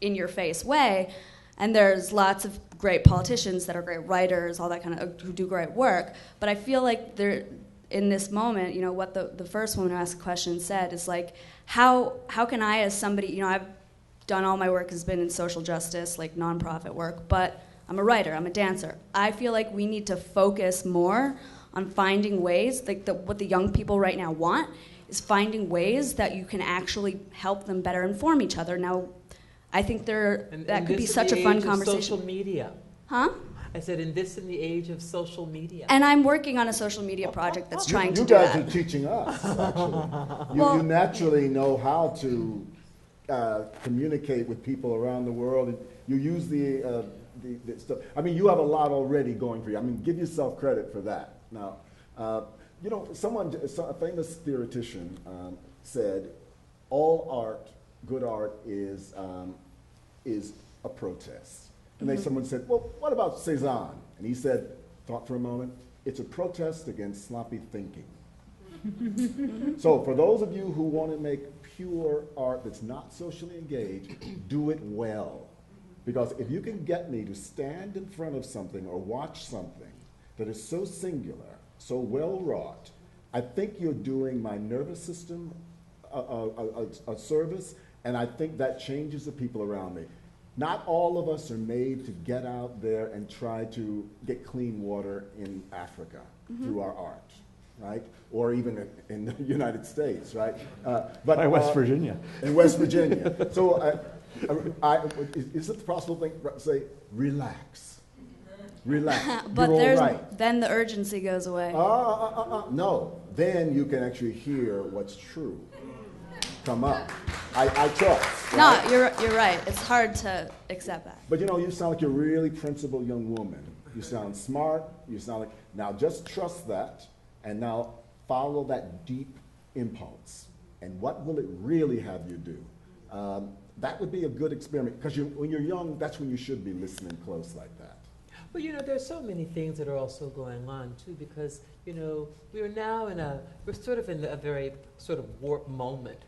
in-your-face way, and there's lots of great politicians that are great writers, all that kind of, who do great work. But I feel like they're in this moment, what the first woman who asked the question said is like, how can I, as somebody, I've done all my work has been in social justice, like nonprofit work, but I'm a writer, I'm a dancer. I feel like we need to focus more on finding ways, like what the young people right now want is finding ways that you can actually help them better inform each other. Now, I think that could be such a fun conversation. Social media. Huh? I said, in the age of social media. And I'm working on a social media project that's trying to do that. You guys are teaching us, actually. You naturally know how to communicate with people around the world. And you use the stuff. I mean, you have a lot already going for you. I mean, give yourself credit for that. Now, a famous theoretician said, all art, good art, is a protest. And then someone said, well, what about Cézanne? And he said, thought for a moment, it's a protest against sloppy thinking. So for those of you who want to make pure art that's not socially engaged, do it well. Because if you can get me to stand in front of something or watch something that is so singular, so well wrought, I think you're doing my nervous system a service, and I think that changes the people around me. Not all of us are made to get out there and try to get clean water in Africa through our art, right? Or even in the United States, right? But By West Virginia. In West Virginia. So is it possible to say, relax? Relax. But You're all right. Then the urgency goes away. No, then you can actually hear what's true come up. I trust. Right? No, you're right. It's hard to accept that. But you sound like a really principled young woman. You sound smart. You sound like, now just trust that, and now follow that deep impulse. And what will it really have you do? That would be a good experiment, because when you're young, that's when you should be listening close like that. Well, there's so many things that are also going on too, because we're now we're sort of in a very sort of warped moment.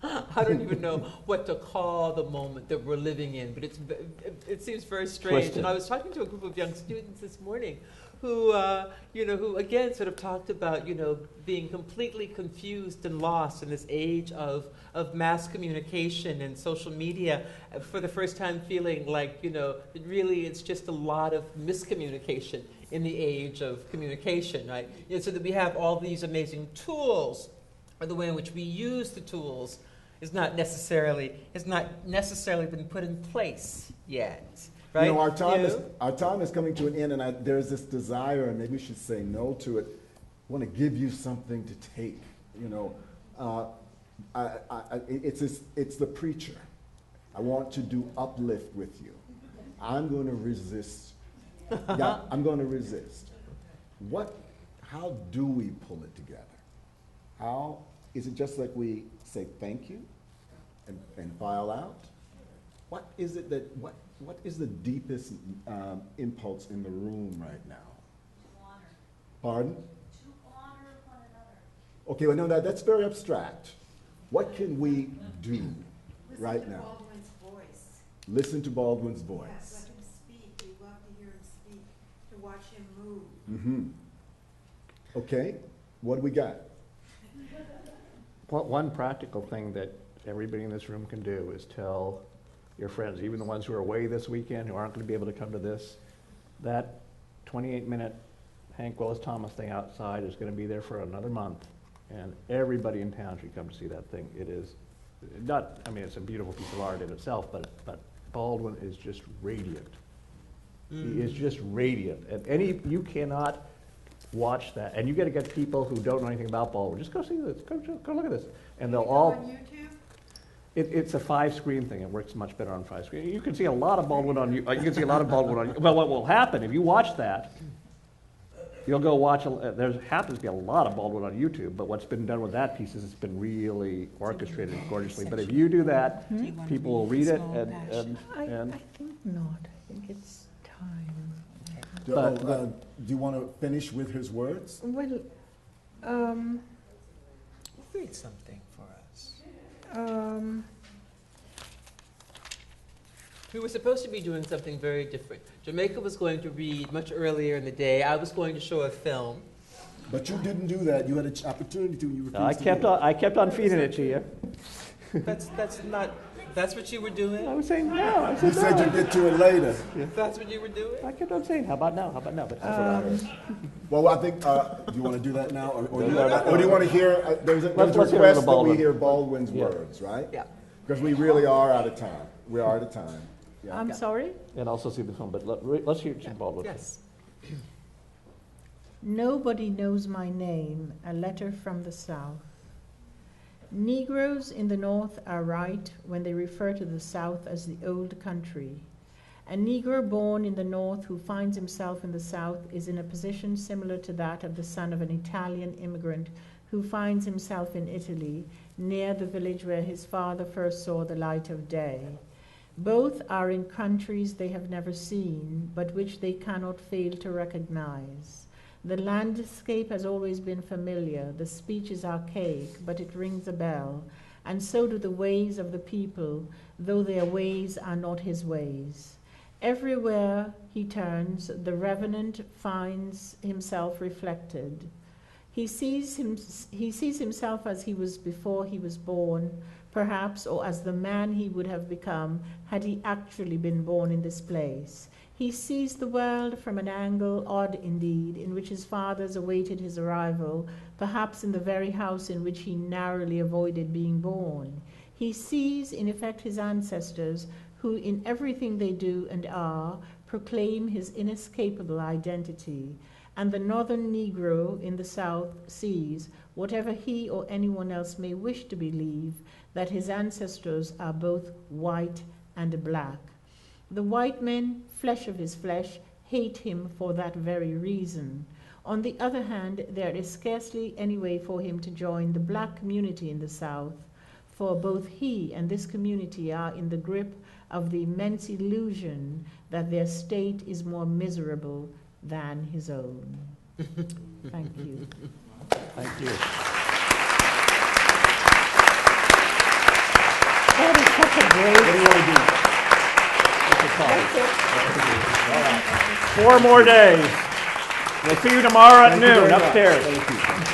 I don't even know what to call the moment that we're living in, but it seems very strange. Twisted. And I was talking to a group of young students this morning who, who again sort of talked about, being completely confused and lost in this age of mass communication and social media, for the first time feeling like, really it's just a lot of miscommunication in the age of communication, right? So that we have all these amazing tools, or the way in which we use the tools has not necessarily been put in place yet. Right? Our time is coming to an end, and there's this desire, and maybe we should say no to it. I want to give you something to take. It's the preacher. I want to do uplift with you. I'm going to resist. Yeah, I'm going to resist. How do we pull it together? How is it just like we say thank you and file out? What is it what is the deepest impulse in the room right now? To honor. Pardon? To honor one another. Okay, well, no, that's very abstract. What can we do right now? Baldwin's voice. Listen to Baldwin's voice. Yes, let him speak. We love to hear him speak, to watch him move. Mm-hmm. Okay, what do we got? One practical thing that everybody in this room can do is tell your friends, even the ones who are away this weekend, who aren't going to be able to come to this, that 28-minute Hank Willis Thomas thing outside is going to be there for another month, and everybody in town should come to see that thing. It is not, it's a beautiful piece of art in itself, but Baldwin is just radiant. He is just radiant. And you cannot watch that, and you got to get people who don't know anything about Baldwin. Just go see this. Go look at this, and they'll all. On YouTube? It's a 5-screen thing. It works much better on 5-screen. You can see a lot of Baldwin on. You can see a lot of Baldwin on. Well, what will happen if you watch that? You'll go watch. There happens to be a lot of Baldwin on YouTube, but what's been done with that piece is it's been really orchestrated gorgeously. But if you do that, people will read it, and I think not. I think it's time. Do you want to finish with his words? Well, Read something for us. We were supposed to be doing something very different. Jamaica was going to read much earlier in the day. I was going to show a film. But you didn't do that. You had an opportunity to, and you refused I kept on feeding it to you. That's what you were doing? I was saying no. You said you'd get to it later. That's what you were doing? I kept on saying, how about now? But that's what I heard. Well, I think, do you want to do that now? Or do you want to hear, there's a Let's hear request that Baldwin. we hear Baldwin's words, right? Yeah. Because we really are out of time. We are out of time. Yeah. I'm sorry? And also see the film, but let's hear Jim Baldwin. Yes. Nobody knows my name, a letter from the South. Negroes in the North are right when they refer to the South as the old country. A Negro born in the North who finds himself in the South is in a position similar to that of the son of an Italian immigrant who finds himself in Italy, near the village where his father first saw the light of day. Both are in countries they have never seen, but which they cannot fail to recognize. The landscape has always been familiar, the speech is archaic, but it rings a bell, and so do the ways of the people, though their ways are not his ways. Everywhere he turns, the revenant finds himself reflected. He sees himself as he was before he was born, perhaps, or as the man he would have become had he actually been born in this place. He sees the world from an angle, odd indeed, in which his fathers awaited his arrival, perhaps in the very house in which he narrowly avoided being born. He sees, in effect, his ancestors, who in everything they do and are, proclaim his inescapable identity. And the northern Negro in the South sees, whatever he or anyone else may wish to believe, that his ancestors are both white and black. The white men, flesh of his flesh, hate him for that very reason. On the other hand, there is scarcely any way for him to join the black community in the South, for both he and this community are in the grip of the immense illusion that their state is more miserable than his own. Thank you. Thank you. That is such a great... That's it. 4 more days. We'll see you tomorrow at noon upstairs. Thank you.